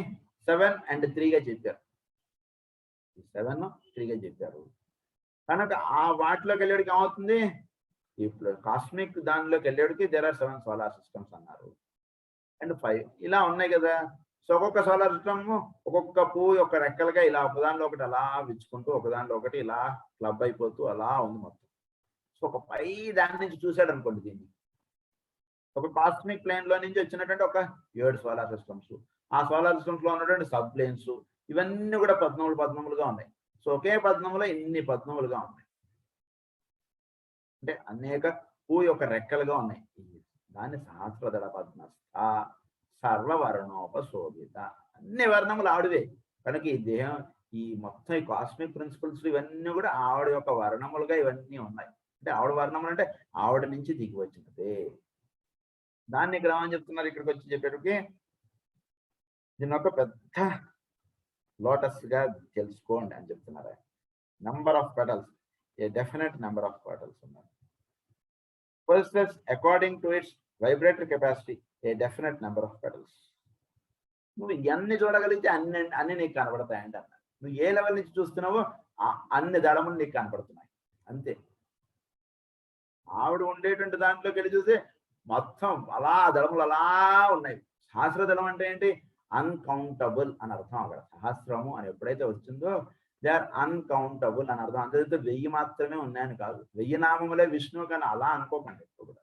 7 and 3 గా చెప్పారు. 7, 3 గా చెప్పారు. కనుక ఆ వాటిలోకి వెళ్ళేటికి ఏమవుతుంది? ఇప్పుడు కాస్మిక్ దానిలోకి వెళ్ళేటికి there are 7 solar systems అన్నారు and 5 ఇలా ఉన్నాయి కదా. సో ఒక్కొక్క సోలార్ సిస్టమ్ ఒక్కొక్క పువ్వు యొక్క రెక్కలుగా ఇలా ఒకదానిలో ఒకటి అలా విచ్చుకుంటూ ఒకదానిలో ఒకటి ఇలా క్లబ్ అయిపోతూ అలా ఉంది మొత్తం. సో ఒక పై దాని నుంచి చూసాడు అనుకోండి, దీన్ని ఒక కాస్మిక్ ప్లేన్ లో నుంచి వచ్చినటువంటి ఒక 7 సోలార్ సిస్టమ్స్, ఆ సోలార్ సిస్టమ్స్ లో ఉన్నటువంటి సబ్ ప్లేన్స్ ఇవన్నీ కూడా 13గా ఉన్నాయి. సో ఒకే 13లో ఇన్ని 13గా ఉన్నాయి అంటే అనేక పువ్వు యొక్క రెక్కలుగా ఉన్నాయి. దాన్ని సహస్రదళ పద్మస్థ సర్వవర్ణోపశోభిత. అన్ని వర్ణములు ఆవిడవే, కనుక ఈ దేహం ఈ మొత్తం ఈ కాస్మిక్ ప్రిన్సిపల్స్ ఇవన్నీ కూడా ఆవిడ యొక్క వర్ణములుగా ఇవన్నీ ఉన్నాయి. అంటే ఆవిడ వర్ణములు అంటే ఆవిడ నుంచి దిగి వచ్చినదే. దాన్ని ఇక్కడ ఏమని చెప్తున్నారు, ఇక్కడికి వచ్చి చెప్పేటప్పటికి దీన్ని ఒక పెద్ద లోటస్ గా తెలుసుకోండి అని చెప్తున్నారు. Number of petals, a definite number of petals ఉన్నాయి. First according to its vibratory capacity, a definite number of petals. నువ్వు ఎన్ని చూడగలిగితే అన్ని నీకు కనబడతాయండి అన్నారు. నువ్వు ఏ లెవెల్ నుంచి చూస్తున్నావో అన్ని దళములు నీకు కనపడుతున్నాయి అంతే. ఆవిడ ఉండేటువంటి దాంట్లోకి వెళ్ళి చూస్తే మొత్తం అలా దళములు అలా ఉన్నాయి. సహస్ర దళం అంటే ఏంటి? అన్కౌంటబుల్ అని అర్థం. అక్కడ సహస్రము అని ఎప్పుడైతే వచ్చిందో దే ఆర్ అన్కౌంటబుల్ అని అర్థం. అంతే 1000 మాత్రమే ఉన్నాయని కాదు. 1000 నామములే విష్ణువు, కానీ అలా అనుకోకండి ఎప్పుడు కూడా.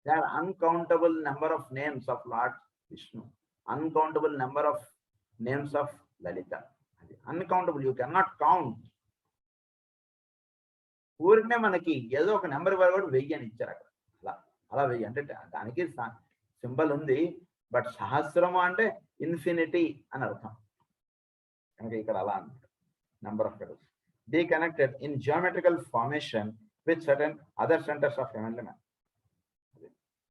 They are uncountable number of names of lord Vishnu, uncountable number of names of Lalita. అది uncountable, you can not count. ఊరికనే మనకి ఏదో ఒక నెంబర్ కూడా 1000 అని ఇచ్చారు అక్కడ. అలా అలా 1000 అంటే దానికి సింబల్ ఉంది. బట్ సహస్రము అంటే ఇన్ఫినిటీ అని అర్థం. కనుక ఇక్కడ అలా అన్నమాట. Number of petals be connected in geometrical formation with certain other centers of heavenly man,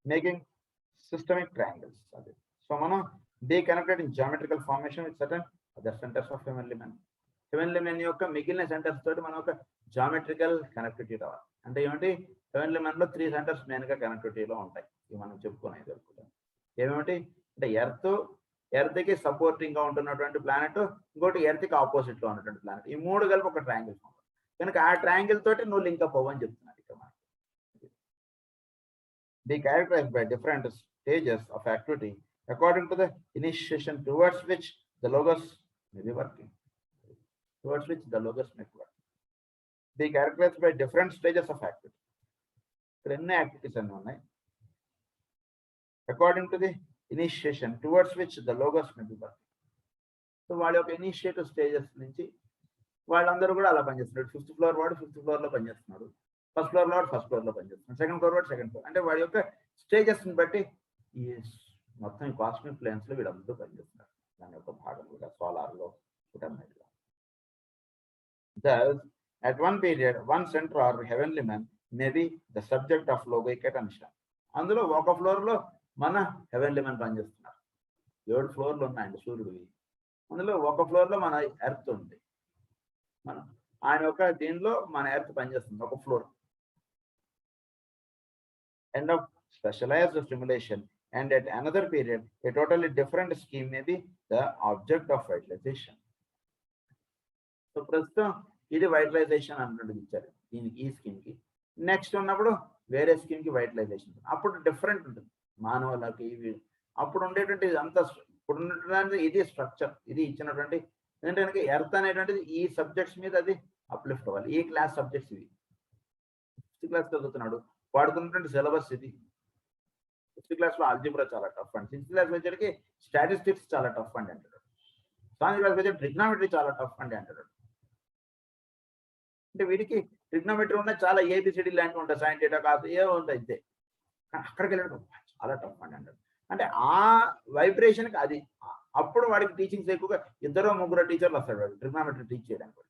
making systemic triangles. అది సో మనం be connected in geometrical formation with certain other centers of heavenly man. Heavenly man యొక్క మిగిలిన centres తోటి మనం ఒక geometrical connectivity రావాలి. అంటే ఏమిటి? హెవెన్లీ మ్యాన్ లో 3 సెంటర్స్ మెయిన్ గా కనెక్టివిటీలో ఉంటాయి. ఇవి మనం చెప్పుకునేది జరుగుతుంది. ఏమేమిటి అంటే ఎర్త్ కి సపోర్టింగ్ గా ఉంటున్నటువంటి ప్లానెట్, ఇంకోటి ఎర్త్ కి ఆపోజిట్ లో ఉన్నటువంటి ప్లానెట్. ఈ 3 కలిపి ఒక ట్రయాంగిల్ ఉంటుంది. కనుక ఆ ట్రయాంగిల్ తోటి నువ్వు లింకప్ అవ్వని చెప్తున్నాడు ఇక్కడ మనకి. The characterised by different stages of activity according to the initiation towards which the Logos may be working. Towards which the logos may work. Be characterized by different stages of activity. ఇక్కడ ఎన్ని activities అన్నీ ఉన్నాయి. According to the initiation towards which the Logos may be working. So వాళ్ళ యొక్క initiative stages నుంచి వాళ్ళందరూ కూడా అలా పనిచేస్తున్నాడు. 5th ఫ్లోర్ వాడు 5th ఫ్లోర్ లో పనిచేస్తున్నాడు, 1st ఫ్లోర్ వాడు 1st ఫ్లోర్ లో పనిచేస్తున్నాడు, 2nd ఫ్లోర్ వాడు 2nd ఫ్లోర్. అంటే వాడి యొక్క స్టేజెస్ ని బట్టి ఈ మొత్తం కాస్మిక్ ప్లేన్స్ లో వీళ్ళందరూ పనిచేస్తున్నారు. దాని యొక్క భాగంగా సోలార్ లో వీటన్నిటిలో. Thus, at one period, one center or heavenly man may be the subject of logic attention. అందులో ఒక ఫ్లోర్ లో మన హెవెన్లీ మ్యాన్ పనిచేస్తున్నారు. 7 ఫ్లోర్లు ఉన్నాయండి సూర్యుడివి. అందులో ఒక ఫ్లోర్ లో మన ఎర్త్ ఉంది. మనం ఆయన యొక్క దీనిలో మన ఎర్త్ పనిచేస్తుంది ఒక floor. End of specialized stimulation, and at another period, a totally different scheme may be the object of vitalization. So ప్రస్తుతం ఇది వైటలైజేషన్ అన్నట్టు ఇచ్చారు దీనికి, ఈ స్కీమ్ కి. నెక్స్ట్ ఉన్నప్పుడు వేరే స్కీమ్ కి వైటలైజేషన్, అప్పుడు డిఫరెంట్ ఉంటుంది మానవులకి. ఇవి అప్పుడు ఉండేటువంటి అంతా ఇప్పుడు ఉన్నటువంటి ఇది స్ట్రక్చర్, ఇది ఇచ్చినటువంటి ఏంటంటే ఎర్త్ అనేటువంటిది ఈ సబ్జెక్ట్స్ మీద అది అప్లిఫ్ట్ అవ్వాలి. ఈ క్లాస్ సబ్జెక్ట్స్ ఇవి. 5th క్లాస్ చదువుతున్నాడు, వాడుకున్నటువంటి సిలబస్ ఇది. 5th క్లాస్ లో ఆల్జీబ్రా చాలా టఫ్ అండి. 6th క్లాస్ వచ్చేటికి స్టాటిస్టిక్స్ చాలా టఫ్ అండి అంటాడు. 7th క్లాస్ వచ్చే ట్రిగ్నామెట్రీ చాలా టఫ్ అండి అంటాడు. అంటే వీడికి ట్రిగ్నోమెట్రీ ఉన్న చాలా ఏబిసిడి లాంటివి ఉంటాయి, సైన్ డేటా కాదు ఏవో ఉంటాయి అంతే. అక్కడికి వెళ్ళడం చాలా టఫ్ అని అంటారు. అంటే ఆ వైబ్రేషన్కి అది అప్పుడు వాడికి టీచింగ్స్ ఎక్కువగా 2-3 టీచర్లు వస్తాడు వాడు ట్రిగ్నోమెట్రీ టీచ్ చేయడానికి.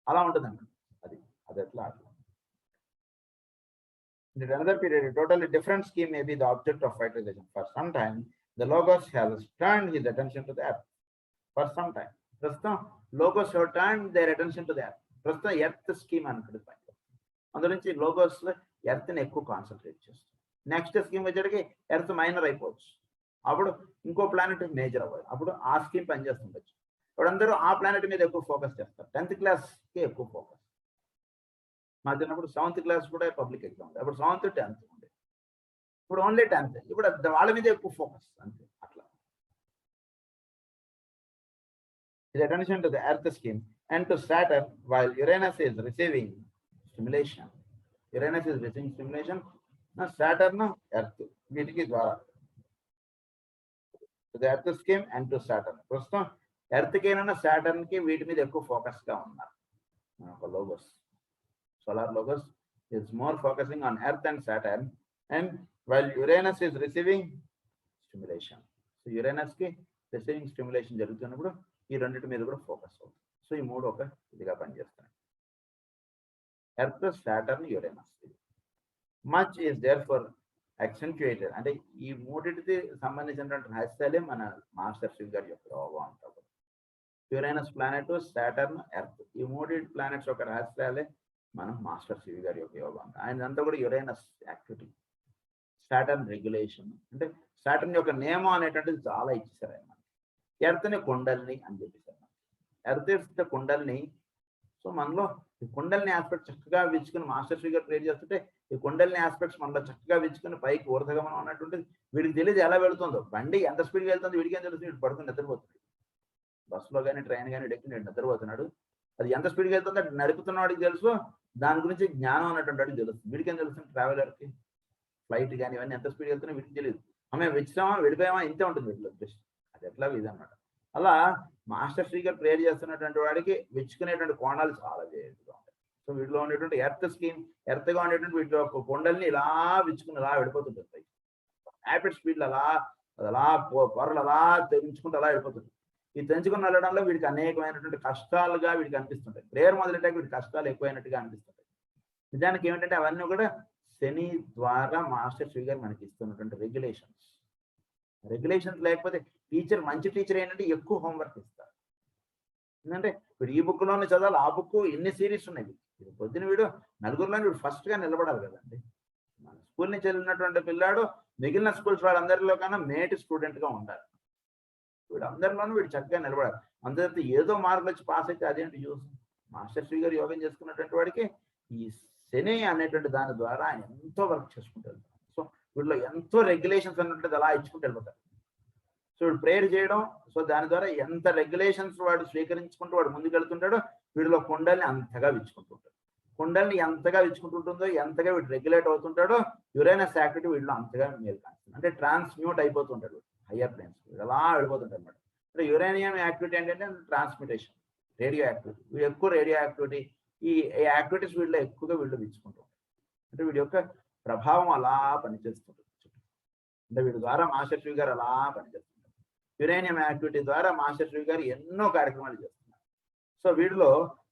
అలా ఉంటుందండి అది. అది ఎట్లా అట్లా. In another period, a totally different scheme may be the object of vitalization. For some time, the logos has turned his attention to the earth. For some time, ప్రస్తుతం logos have turned their attention to the earth. ప్రస్తుతం earth scheme అనుకుంటుంది. అందులో నుంచి logos earth ని ఎక్కువ concentrate చేస్తుంది. Next scheme వచ్చేటికి earth minor అయిపోవచ్చు, అప్పుడు ఇంకో ప్లానెట్ మేజర్ అవ్వాలి, అప్పుడు ఆ స్కీమ్ పనిచేస్తుండొచ్చు. ఇప్పుడందరూ ఆ ప్లానెట్ మీద ఎక్కువ ఫోకస్ చేస్తారు. 10th క్లాస్కి ఎక్కువ ఫోకస్. మా చిన్నప్పుడు 7th క్లాస్ కూడా పబ్లిక్ ఎగ్జామ్ ఉంది. అప్పుడు 7th 10th ఉండే, ఇప్పుడు ఓన్లీ 10th. ఇప్పుడు వాళ్ళ మీద ఎక్కువ ఫోకస్ అంతే. అట్లా ఇది attention to the earth scheme and to Saturn, while Uranus is receiving stimulation. Uranus is receiving stimulation. Now Saturn, Earth, వీటికి ద్వారా the earth scheme and to Saturn. ప్రస్తుతం ఎర్త్ కి అయినా సాటర్న్ కి వీటి మీద ఎక్కువ ఫోకస్ గా ఉన్నారు. Logos, solar logos is more focusing on Earth and Saturn, and while Uranus is receiving stimulation. So Uranus కి రిసీవింగ్ స్టిమ్యులేషన్ జరుగుతున్నప్పుడు ఈ రెండింటి మీద కూడా ఫోకస్ అవుతుంది. సో ఈ మూడు ఒక ఇదిగా పనిచేస్తాయి. Earth, Saturn, Uranus. Much is there for accentuated, అంటే ఈ మూడింటికి సంబంధించినటువంటి రహస్యాలే మన మాస్టర్ శివ్ గారి యొక్క యోగం అంటారు. యురేనస్ ప్లానెట్, సాటర్న్, ఎర్త్, ఈ మూడు ప్లానెట్స్ యొక్క రహస్యాలే మనం మాస్టర్ శివ్ గారి యొక్క యోగం. ఆయన అంతా కూడా యురేనస్ యాక్టివిటీ, సాటర్న్ రెగ్యులేషన్, అంటే సాటర్న్ యొక్క నియమం అనేటువంటిది చాలా ఇచ్చేసారు ఆయన. ఎర్త్ని కుండల్ని అని చెప్పేసారు. ఎర్త్ ఇస్తే కుండల్ని. సో మనలో ఈ కుండల్ని ఆస్పెక్ట్ చక్కగా విచ్చుకుని మాస్టర్ శివ్ గారు క్రియేట్ చేస్తుంటే ఈ కుండల్ని ఆస్పెక్ట్స్ మనలో చక్కగా విచ్చుకుని పైకి ఊర్ధగమనం అన్నటువంటిది వీడికి తెలియదు ఎలా వెళుతుందో. బండి ఎంత స్పీడ్గా వెళ్తుందో వీడికి ఏం తెలుస్తుంది, వీడు పడుకుని నిద్రపోతుంది. బస్సులో కానీ ట్రైన్ కానీ ఎక్కి నేను నిద్రపోతున్నాడు. అది ఎంత స్పీడ్గా వెళ్తుందో అది నడుపుతున్న వాడికి తెలుసు, దాని గురించి జ్ఞానం అన్నటువంటి వాడికి తెలుస్తుంది. వీడికి ఏం తెలుస్తుంది, ట్రావెలర్కి ఫ్లైట్ కానీ ఇవన్నీ ఎంత స్పీడ్ వెళ్తున్నా వీడికి తెలియదు. మేము వచ్చినామా వెళ్ళిపోయామా ఇంతే ఉంటుంది వీటిలో దృష్టి. అది ఎట్లా ఇదన్నమాట. అలా మాస్టర్ శ్రీ గారు ప్రేయర్ చేస్తున్నటువంటి వాడికి విచ్చుకునేటువంటి కోణాలు చాలా వేరుగా ఉంటాయి. సో వీటిలో ఉండేటువంటి ఎర్త్ స్కీమ్, ఎర్త్గా ఉండేటువంటి వీటిలో కొండల్ని ఇలా విచ్చుకుని ఇలా వెళ్ళిపోతుంటుంది. ర్యాపిడ్ స్పీడ్లో అలా పొరలు అలా తెగించుకుంటూ అలా వెళ్ళిపోతుంది. ఈ తెంచుకుని వెళ్ళడంలో వీడికి అనేకమైనటువంటి కష్టాలుగా వీడికి అనిపిస్తుంటాయి. ప్రేయర్ మొదలెట్టాక వీడికి కష్టాలు ఎక్కువైనట్టుగా అనిపిస్తుంటాయి. నిజానికి ఏమిటంటే అవన్నీ కూడా శని ద్వారా మాస్టర్ శ్రీ గారు మనకి ఇస్తున్నటువంటి రెగ్యులేషన్స్. లేకపోతే టీచర్, మంచి టీచర్ ఏంటంటే ఎక్కువ హోంవర్క్ ఇస్తారు. ఎందుకంటే వీడు ఈ బుక్లోనే చదవాలి, ఆ బుక్ ఎన్ని సిరీస్ ఉన్నాయి. ఇది పొద్దున వీడు నలుగురిలోనే వీడు ఫస్ట్గా నిలబడాలి కదండి. మన స్కూల్ నుంచి వెళ్ళినటువంటి పిల్లాడు మిగిలిన స్కూల్స్ వాళ్ళందరిలో కన్నా మేటి స్టూడెంట్గా ఉండాలి. వీడు అందరిలోనూ వీడు చక్కగా నిలబడాలి. అందరితో ఏదో మార్కులు వచ్చి పాస్ అయితే అదేంటి యూస్. మాస్టర్ శ్రీ గారు యోగం చేసుకున్నటువంటి వాడికి ఈ శని అనేటువంటి దాని ద్వారా ఆయన ఎంతో వర్క్ చేసుకుంటారు. సో వీళ్ళు ఎంతో రెగ్యులేషన్స్ అన్నట్టు అలా ఇచ్చుకుంటూ వెళ్ళిపోతారు. సో వీడు ప్రేయర్ చేయడం, సో దాని ద్వారా ఎంత రెగ్యులేషన్స్ వాడు స్వీకరించుకుంటూ వాడు ముందుకు వెళ్తుంటాడో వీడిలో కుండల్ని అంతగా విచ్చుకుంటుంటాడు. కుండల్ని ఎంతగా విచ్చుకుంటుంటుందో, ఎంతగా వీడు రెగ్యులేట్ అవుతుంటాడో యురేనస్ యాక్టివిటీ వీళ్ళు అంతగా మేలు కాస్తుంది. అంటే ట్రాన్స్మ్యూట్ అయిపోతుంటాడు హయ్యర్ ప్లేన్స్, అలా వెళ్ళిపోతుంటాడు అనమాట. అంటే యురేనియం యాక్టివిటీ ఏంటంటే ట్రాన్స్మిటేషన్, రేడియో యాక్టివిటీ. వీడు ఎక్కువ రేడియో యాక్టివిటీ, ఈ యాక్టివిటీస్ వీళ్ళు ఎక్కువగా వీళ్ళు విచ్చుకుంటారు. అంటే వీడి యొక్క ప్రభావం అలా పనిచేస్తుంటుంది. అంటే వీడి ద్వారా మాస్టర్ శ్రీ గారు అలా పనిచేస్తుంటారు. యురేనియం యాక్టివిటీ ద్వారా మాస్టర్ శ్రీ గారు ఎన్నో కార్యక్రమాలు చేస్తున్నారు. సో వీడిలో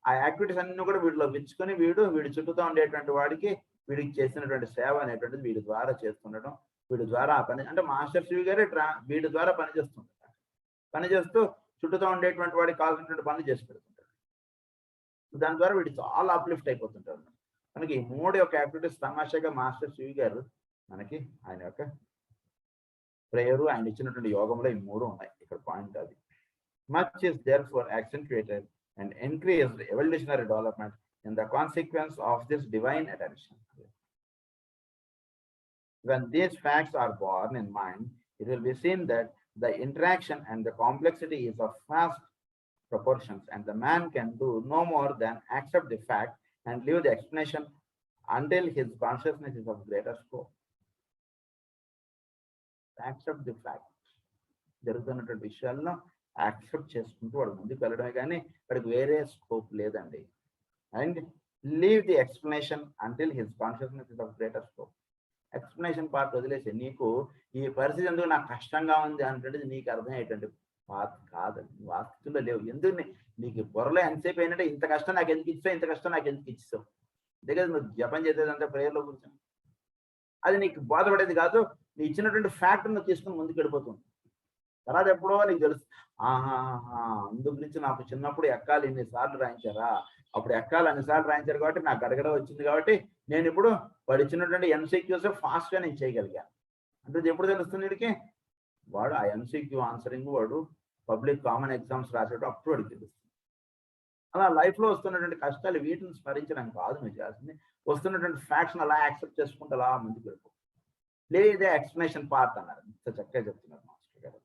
ఆ యాక్టివిటీస్ అన్ని కూడా వీడిలో విచ్చుకొని వీడి చుట్టూతో ఉండేటువంటి వాడికి వీడికి చేసినటువంటి సేవ అనేటువంటిది వీడి ద్వారా చేస్తుండడం. వీడి ద్వారా ఆ పని, అంటే మాస్టర్ శ్రీ గారే వీడి ద్వారా పనిచేస్తుంటారు. పనిచేస్తూ చుట్టూతో ఉండేటువంటి వాడికి కావాల్సినటువంటి పనులు చేసి పెడుతుంటారు. దాని ద్వారా వీడు చాలా అప్లిఫ్ట్ అయిపోతుంటారు. మనకి ఈ మూడు యొక్క యాక్టివిటీస్ తమాషాగా మాస్టర్ శ్రీ గారు మనకి ఆయన యొక్క ప్రేయరు, ఆయన ఇచ్చినటువంటి యోగంలో ఈ మూడు ఉన్నాయి. ఇక్కడ పాయింట్ అది. Much is there for accentuated and increased evolutionary development in the consequence of this divine attention. When these facts are borne in mind, it will be seen that the interaction and the complexity is of vast proportions, and the man can do no more than accept the fact and leave the explanation until his consciousness is of greater scope. Accept the fact. జరుగుతున్నటువంటి విషయాలను accept చేసుకుంటూ వాడు ముందుకు వెళ్ళడమే కానీ వాడికి వేరే scope లేదండి. And leave the explanation until his consciousness is of greater scope. Explanation part వదిలేసి నీకు ఈ పరిస్థితి ఎందుకు నాకు కష్టంగా ఉంది అంటే నీకు అర్థమయ్యేటువంటి పాత్ కాదండి. నువ్వు ఆ స్థితిలో లేవు. ఎందుకు నీకు పొరలో ఎంతసేపు అయినట్టే ఇంత కష్టం నాకు ఎందుకు ఇచ్చావు, ఇంత కష్టం నాకు ఎందుకు ఇచ్చావు. అంతే కదా నువ్వు జపం చేసేదంతా ప్రేయర్లో కూర్చొని. అది నీకు బోధపడేది కాదు. నీ ఇచ్చినటువంటి ఫ్యాక్ట్ నువ్వు తీసుకుని ముందుకు వెళ్ళిపోతుంది. తర్వాత ఎప్పుడో నీకు తెలుసు, అందు గురించి నాకు చిన్నప్పుడు ఎక్కాలు ఎన్నిసార్లు రాయించారా, అప్పుడు ఎక్కాలు అన్నిసార్లు రాయించారు కాబట్టి నాకు గడగడ వచ్చింది కాబట్టి నేను ఇప్పుడు వాడు ఇచ్చినటువంటి ఎంసీక్యూస్ ఫాస్ట్గా నేను చేయగలిగాను అంటే ఎప్పుడు తెలుస్తుంది వీడికి. వాడు ఆ ఎంసీక్యూ ఆన్సరింగ్ వాడు పబ్లిక్ కామన్ ఎగ్జామ్స్ రాసేటప్పుడు అప్పుడు వాడికి తెలుస్తుంది. అలా లైఫ్లో వస్తున్నటువంటి కష్టాలు వీటిని స్మరించడం కాదు మీరు చేయాల్సింది, వస్తున్నటువంటి ఫ్యాక్ట్స్ అలా యాక్సెప్ట్ చేసుకుంటే అలా ముందుకు వెళ్ళిపో. లేదే ఎక్స్ప్లెనేషన్ పార్ట్ అన్నారు, ఇంత చక్కగా చెప్తున్నారు మాస్టర్ గారు.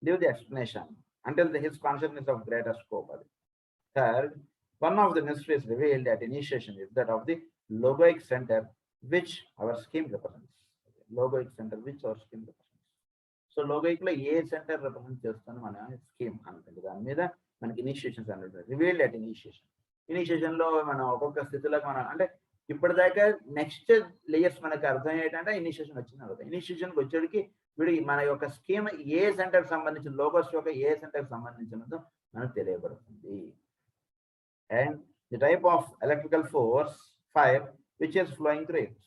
Leave the explanation until his consciousness of greater scope. Third, one of the mysteries revealed at initiation is that of the logoic center which our scheme represents. Logoic center which our scheme represents. So logoic lo A center represent చేస్తాను మన scheme అనుకుంటే దాని మీద మనకి initiations అనేది revealed at initiation. Initiation లో మనం ఒక్కొక్క స్థితిలో మనం అంటే ఇప్పటిదాకా నెక్స్ట్ లేయర్స్ మనకు అర్థమయ్యేటంటే ఇనిషియేషన్ వచ్చింది కదా. ఇనిషియేషన్కి వచ్చేటికి వీడి మన యొక్క స్కీమ్ ఏ సెంటర్కి సంబంధించిన లోగోస్ యొక్క ఏ సెంటర్కి సంబంధించినదో మనకు తెలియబడుతుంది. And the type of electrical force fire which is flowing through it.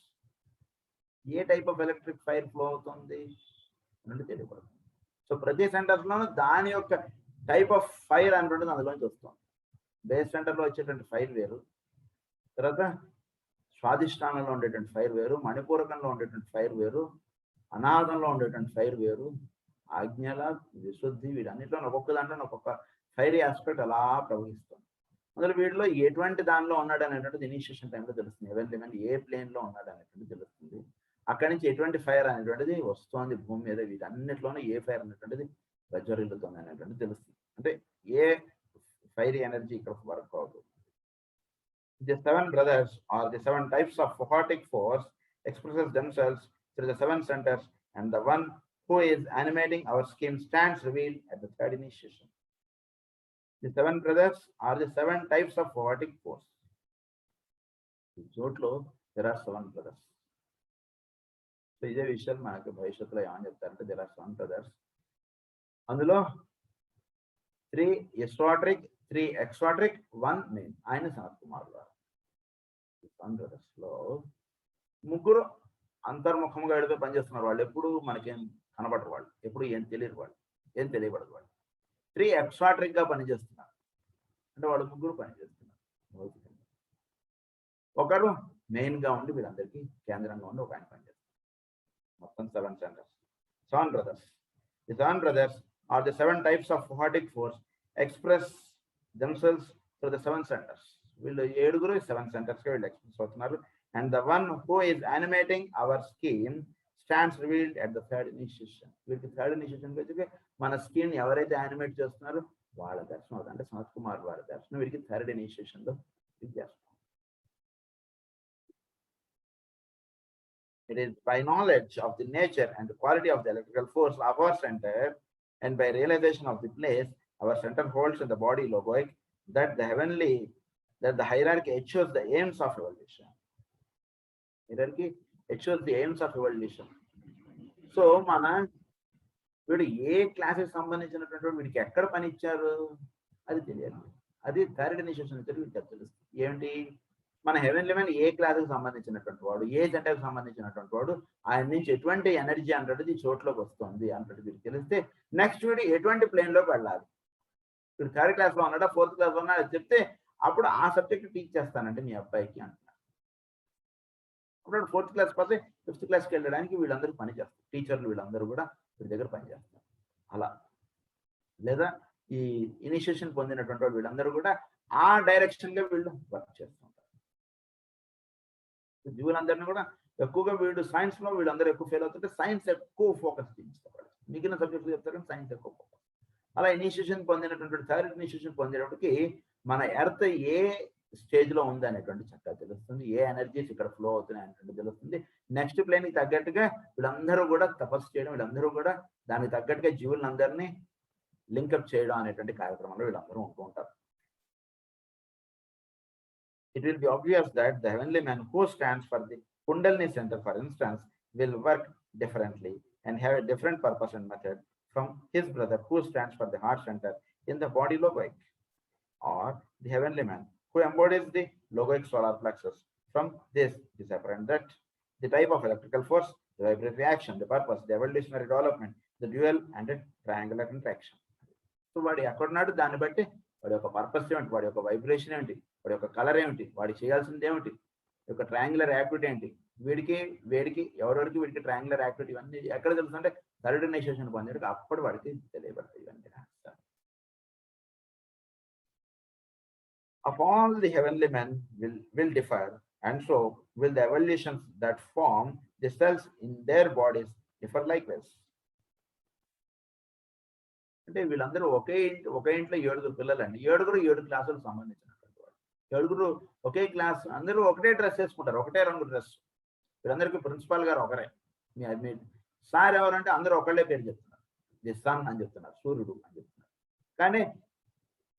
A type of electric fire flow అవుతుంది అనేది తెలియబడుతుంది. సో ప్రతి సెంటర్స్లోనూ దాని యొక్క టైప్ ఆఫ్ ఫైర్ అనేటువంటిది అందులోంచి వస్తుంది. బేస్ సెంటర్లో వచ్చేటువంటి ఫైర్ వేరు, తర్వాత స్వాధిష్టానంలో ఉండేటువంటి ఫైర్ వేరు, మణిపూరకంలో ఉండేటువంటి ఫైర్ వేరు, అనాథంలో ఉండేటువంటి ఫైర్ వేరు, ఆజ్ఞల విశుద్ధి, వీటన్నిటిలో ఒక్కొక్క దాంట్లో ఒక్కొక్క ఫైరీ ఆస్పెక్ట్ అలా ప్రవహిస్తుంది. అందులో వీటిలో ఎటువంటి దానిలో ఉన్నాడు అనేటువంటిది ఇనిషియేషన్ టైంలో తెలుస్తుంది. ఎవెన్ ఏ ప్లేన్లో ఉన్నాడు అనేటువంటిది తెలుస్తుంది. అక్కడి నుంచి ఎటువంటి ఫైర్ అనేటువంటిది వస్తుంది భూమి మీద, వీటన్నిటిలోనూ ఏ ఫైర్ అనేటువంటిది ప్రజ్వరిల్లుతుంది అనేటువంటిది తెలుస్తుంది. అంటే ఏ ఫైరీ ఎనర్జీ ఇక్కడ వర్క్ అవుతుంది. The 7 brothers or the 7 types of photic force expresses themselves through the 7 centers, and the one who is animating our scheme stands revealed at the third initiation. The 7 brothers are the 7 types of photic force. In Jotlo, there are 7 brothers. So, ఇదే విషయాలు మనకు భవిష్యత్తులో ఏమని చెప్తారంటే there are 7 brothers. అందులో 3 ఎస్ట్రాట్రిక్, 3 ఎక్స్ట్రాట్రిక్, 1 main. ఆయన సనత్ కుమార్ గారు. 7 brothers లో ముగ్గురు అంతర్ముఖంగా ఎడుతూ పనిచేస్తున్నారు. వాళ్ళు ఎప్పుడు మనకేం కనబడరు, వాళ్ళు ఎప్పుడు ఏం తెలియదు, వాళ్ళు ఏం తెలియబడదు. వాళ్ళు 3 ఎక్స్ట్రాట్రిక్ గా పనిచేస్తున్నారు. అంటే వాళ్ళు ముగ్గురు పనిచేస్తున్నారు. ఒకరు మెయిన్ గా ఉండి వీళ్ళందరికీ కేంద్రంగా ఉండి ఒక ఆయన పనిచేస్తారు. మొత్తం 7 centers. 7 brothers. The 7 brothers are the 7 types of photic force express themselves through the 7 centers. వీళ్ళు 7గురు 7 centers గా వీళ్ళు ఎక్స్ప్రెస్ అవుతున్నారు. And the one who is animating our scheme stands revealed at the third initiation. వీళ్ళకి third initiation వచ్చి మన scheme ఎవరైతే animate చేస్తున్నారో వాళ్ళ దర్శనం అవుతుంది. అంటే సనత్ కుమార్ వారి దర్శనం వీరికి థర్డ్ ఇనిషియేషన్ లో చేస్తారు. It is by knowledge of the nature and the quality of the electrical force of our center, and by realization of the place our center holds in the body logoic, that the hierarchy ensures the aims of evolution. Hierarchy ensures the aims of evolution. So, మన వీడు ఏ classes సంబంధించినటువంటి వీడికి ఎక్కడ పని ఇచ్చారు అది తెలియదు. అది థర్డ్ ఇనిషియేషన్ వచ్చి వీడికి తెలుస్తుంది. ఏమిటి, మన హెవెన్లీ మ్యాన్ ఏ క్లాస్కి సంబంధించినటువంటి వాడు, ఏ జెండర్కి సంబంధించినటువంటి వాడు, ఆయన నుంచి ఎటువంటి ఎనర్జీ అంటది చోట్లోకి వస్తుంది అంటది వీడికి తెలిస్తే నెక్స్ట్ వీడు ఎటువంటి ప్లేన్లోకి వెళ్ళాలి. వీడు థర్డ్ క్లాస్లో ఉన్నాడా, ఫోర్త్ క్లాస్లో ఉన్నాడా చెప్తే అప్పుడు ఆ సబ్జెక్ట్ టీచ్ చేస్తానంటే మీ అబ్బాయికి అంటున్నారు. అప్పుడు ఫోర్త్ క్లాస్ పోతే ఫిఫ్త్ క్లాస్కి వెళ్ళడానికి వీళ్ళందరూ పని చేస్తారు. టీచర్లు వీళ్ళందరూ కూడా వీడి దగ్గర పని చేస్తారు. అలా లేదా ఈ ఇనిషియేషన్ పొందినటువంటి వాళ్ళు వీళ్ళందరూ కూడా ఆ డైరెక్షన్ గా వీళ్ళు వర్క్ చేస్తుంటారు. జీవులందరినీ కూడా ఎక్కువగా వీళ్ళు సైన్స్ లో వీళ్ళందరూ ఎక్కువ ఫెయిల్ అవుతుంటే సైన్స్ ఎక్కువ ఫోకస్ చేయించుకోవాలి. మిగిలిన సబ్జెక్టులు చెప్తారు కానీ సైన్స్ ఎక్కువ ఫోకస్. అలా ఇనిషియేషన్ పొందినటువంటి థర్డ్ ఇనిషియేషన్ పొందేటప్పటికి మన ఎర్త్ ఏ స్టేజ్ లో ఉంది అనేటువంటి చక్కగా తెలుస్తుంది. ఏ ఎనర్జీస్ ఇక్కడ ఫ్లో అవుతున్నాయి అనేటువంటి తెలుస్తుంది. నెక్స్ట్ ప్లేన్ కి తగ్గట్టుగా వీళ్ళందరూ కూడా తపస్సు చేయడం, వీళ్ళందరూ కూడా దానికి తగ్గట్టుగా జీవులందరినీ లింకప్ చేయడం అనేటువంటి కార్యక్రమంలో వీళ్ళందరూ ఉంటూ ఉంటారు. It will be obvious that the heavenly man who stands for the Kundalini center, for instance, will work differently and have a different purpose and method from his brother who stands for the heart center in the body logoic, or the heavenly man who embodies the logoic solar plexus. From this is apparent that the type of electrical force, the vibratory action, the purpose, the evolutionary development, the dual and the triangular interaction. So వాడు ఎక్కడున్నాడు దాన్ని బట్టి వాడి యొక్క purpose ఏమిటి, వాడి యొక్క vibration ఏమిటి, వాడి యొక్క కలర్ ఏమిటి, వాడి చేయాల్సింది ఏమిటి, యొక్క ట్రయాంగులర్ యాక్టివిటీ ఏంటి, వేడికి ఎవరెవరికి వీడికి ట్రయాంగులర్ యాక్టివిటీ ఇవన్నీ ఎక్కడ తెలుస్తుంటే థర్డ్ ఇనిషియేషన్ పొందేటికి అప్పుడు వాడికి తెలియబడతాయి ఇవన్నీ. Of all the heavenly men will differ, and so will the evolutions that form the cells in their bodies differ likewise. అంటే వీళ్ళందరూ ఒకే ఇంట్లో 7 పిల్లలండి. 7 క్లాసులకు సంబంధించినటువంటి వాళ్ళు. 7 ఒకే క్లాస్, అందరూ ఒకటే డ్రెస్ వేసుకుంటారు, ఒకటే రంగు డ్రెస్. వీళ్ళందరికీ ప్రిన్సిపాల్ గారు ఒకరే. మీ సార్ ఎవరంటే అందరూ ఒకళ్ళే పేరు చెప్తున్నారు. ది సన్ అని చెప్తున్నారు, సూర్యుడు అని చెప్తున్నారు. కానీ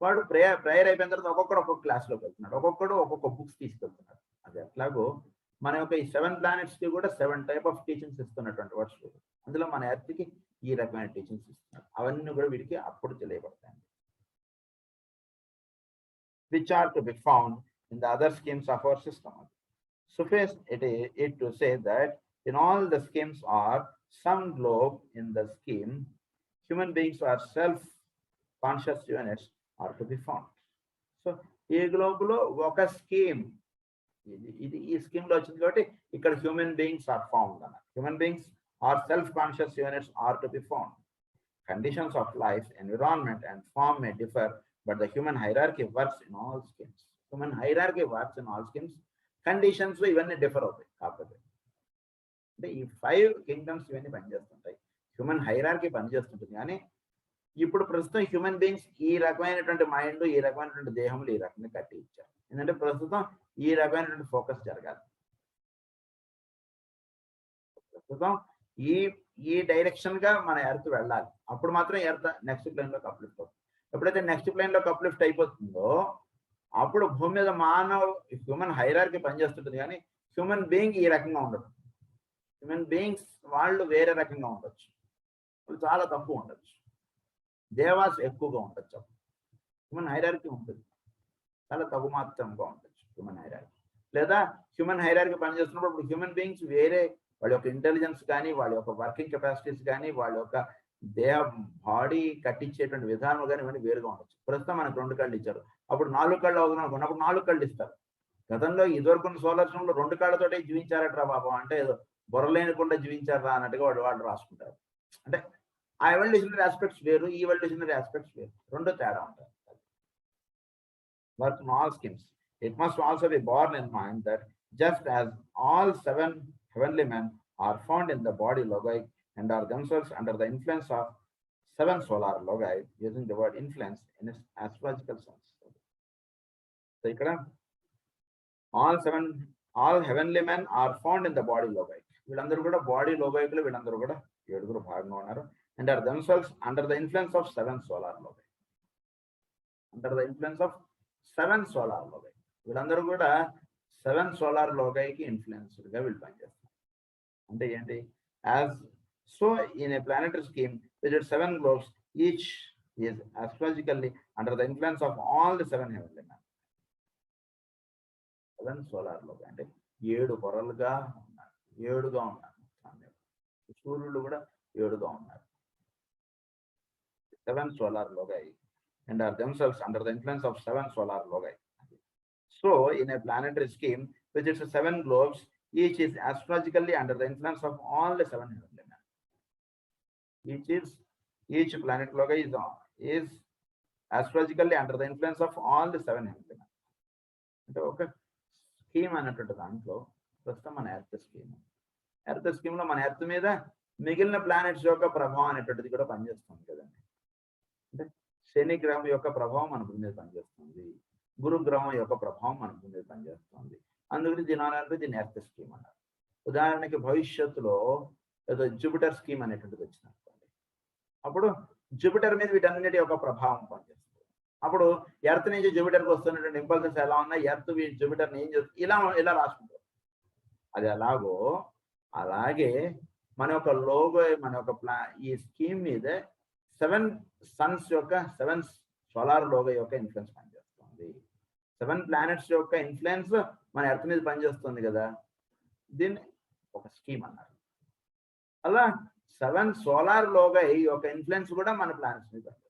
వాడు ప్రేయర్ అయిపోయిన తర్వాత ఒక్కొక్క క్లాస్లోకి వెళ్తున్నాడు, ఒక్కొక్క బుక్స్ తీసుకెళ్తున్నారు. అది ఎట్లాగో మన యొక్క ఈ 7 planets కి కూడా 7 type of టీచింగ్స్ ఇస్తున్నటువంటి వాడు సూర్యుడు. అందులో మన ఎర్త్కి ఈ రకమైన టీచింగ్స్ ఇస్తున్నారు. అవన్నీ కూడా వీడికి అప్పుడు తెలియబడతాయి, which are to be found in the other schemes of our system. Suffice it to say that in all the schemes or some globe in the scheme, human beings are self-conscious units are to be found. So, ఈ globe లో ఒక scheme, ఇది ఈ scheme లో వచ్చింది కాబట్టి ఇక్కడ human beings are found అన్న. Human beings are self conscious units are to be found. Conditions of life, environment and form may differ, but the human hierarchy works in all schemes. Human hierarchy works in all schemes. Conditions ఇవన్నీ differ అవుతాయి. కాకపోతే అంటే ఈ 5 kingdoms ఇవన్నీ పనిచేస్తుంటాయి. Human hierarchy పనిచేస్తుంటుంది. కానీ ఇప్పుడు ప్రస్తుతం human beings ఈ రకమైనటువంటి మైండ్, ఈ రకమైనటువంటి దేహంలో ఈ రకంగా కట్టి ఇచ్చారు. ఎందుకంటే ప్రస్తుతం ఈ రకమైనటువంటి ఫోకస్ జరగాలి. ప్రస్తుతం ఈ డైరెక్షన్ గా మన ఎర్త్ వెళ్ళాలి. అప్పుడు మాత్రం ఎర్త్ నెక్స్ట్ ప్లేన్ లోకి అప్లిఫ్ట్ అవుతుంది. ఎప్పుడైతే నెక్స్ట్ ప్లేన్ లోకి అప్లిఫ్ట్ అయిపోతుందో అప్పుడు భూమి మీద మానవ హ్యూమన్ హైరార్కీ పనిచేస్తుంటుంది. కానీ హ్యూమన్ బీయింగ్ ఈ రకంగా ఉండదు. హ్యూమన్ బీయింగ్స్ వాళ్ళు వేరే రకంగా ఉండొచ్చు, వాళ్ళు చాలా తక్కువ ఉండొచ్చు, దేవాస్ ఎక్కువగా ఉండొచ్చు. హ్యూమన్ హైరార్కీ ఉంటుంది, చాలా తక్కువ మాత్రంగా ఉండొచ్చు హ్యూమన్ హైరార్కీ. లేదా హ్యూమన్ హైరార్కీ పనిచేస్తున్నప్పుడు ఇప్పుడు హ్యూమన్ బీయింగ్స్ వేరే వాళ్ళ యొక్క ఇంటెలిజెన్స్ కానీ, వాళ్ళ యొక్క వర్కింగ్ కెపాసిటీస్ కానీ, వాళ్ళ యొక్క దేహ బాడీ కట్టించేటువంటి విధానం కానీ ఇవన్నీ వేరుగా ఉండొచ్చు. ప్రస్తుతం మనకు 2 కళ్ళు ఇచ్చారు, అప్పుడు 4 కళ్ళు అవుతున్నాం అనుకున్నప్పుడు 4 కళ్ళు ఇస్తారు. గతంలో ఇదివరకు సోలార్ సిస్టంలో 2 కళ్ళతోటే జీవించారట్రా బాబా అంటే ఏదో బొరలేనకుండా జీవించారా అన్నట్టుగా వాళ్ళు రాసుకుంటారు. అంటే ఆ ఎవల్యూషనరీ ఆస్పెక్ట్స్ వేరు, ఈ ఎవల్యూషనరీ ఆస్పెక్ట్స్ వేరు, 2 తేడా ఉంటాయి. Work in all schemes. It must also be borne in mind that just as all 7 heavenly men are found in the body logoic and are themselves under the influence of 7 solar logi, using the word influence in its astrological sense. So ikkada all heavenly men are found in the body logoic. వీళ్ళందరూ కూడా body లోగోయిక్ లో వీళ్ళందరూ కూడా 7 భాగంగా ఉన్నారు. and are themselves under the influence of 7 solar logi. Under the influence of 7 solar logi. వీళ్ళందరూ కూడా 7 solar లోగైకి influenced గా వీళ్ళు పనిచేస్తారు. అంటే ఏంటి? As so in a planetary scheme with 7 globes each is astrologically under the influence of all the 7 heavenly man. 7 solar logoi అంటే 7 పొరలుగా ఉన్నారు, 7గా ఉన్నారు. సూర్యుడు కూడా 7గా ఉన్నారు. 7 solar logi and are themselves under the influence of 7 solar logi. So, in a planetary scheme, which is 7 globes, each is astrologically under the influence of all the 7 heavenly men. Each planet logi is astrologically under the influence of all the 7 heavenly men. అంటే ఒక scheme అన్నటువంటి దాంట్లో ప్రస్తుతం మన earth scheme లో మన earth మీద మిగిలిన ప్లానెట్స్ యొక్క ప్రభావం అనేటువంటిది కూడా పనిచేస్తుంది కదండి. అంటే శని గ్రహం యొక్క ప్రభావం మన భూమి మీద పనిచేస్తుంది, గురు గ్రహం యొక్క ప్రభావం మన భూమి మీద పనిచేస్తుంది. అందుకని దీని ఎర్త్ స్కీమ్ అన్నారు. ఉదాహరణకి భవిష్యత్తులో ఏదో జూపిటర్ స్కీమ్ అనేటువంటిది వచ్చిందనుకోండి, అప్పుడు జూపిటర్ మీద వీటన్నిటి యొక్క ప్రభావం పనిచేస్తుంది. అప్పుడు ఎర్త్ నుంచి జూపిటర్కి వస్తున్నటువంటి ఇంపల్సెస్ ఎలా ఉన్నాయి, ఎర్త్ జూపిటర్ని ఏం చేస్తుంది, ఇలా రాసుకుంటారు. అది ఎలాగో అలాగే మన యొక్క లోగో, మన యొక్క ఈ స్కీమ్ మీద 7 సన్స్ యొక్క 7 సోలార్ లోగో యొక్క ఇన్ఫ్లుయెన్స్ పనిచేస్తుంది. 7 ప్లానెట్స్ యొక్క ఇన్ఫ్లుయెన్స్ మన ఎర్త్ మీద పనిచేస్తుంది కదా, దీన్ని ఒక స్కీమ్ అన్నారు. అలా 7 సోలార్ లోగో యొక్క ఇన్ఫ్లుయెన్స్ కూడా మన ప్లానెట్స్ మీద పనిచేస్తుంది.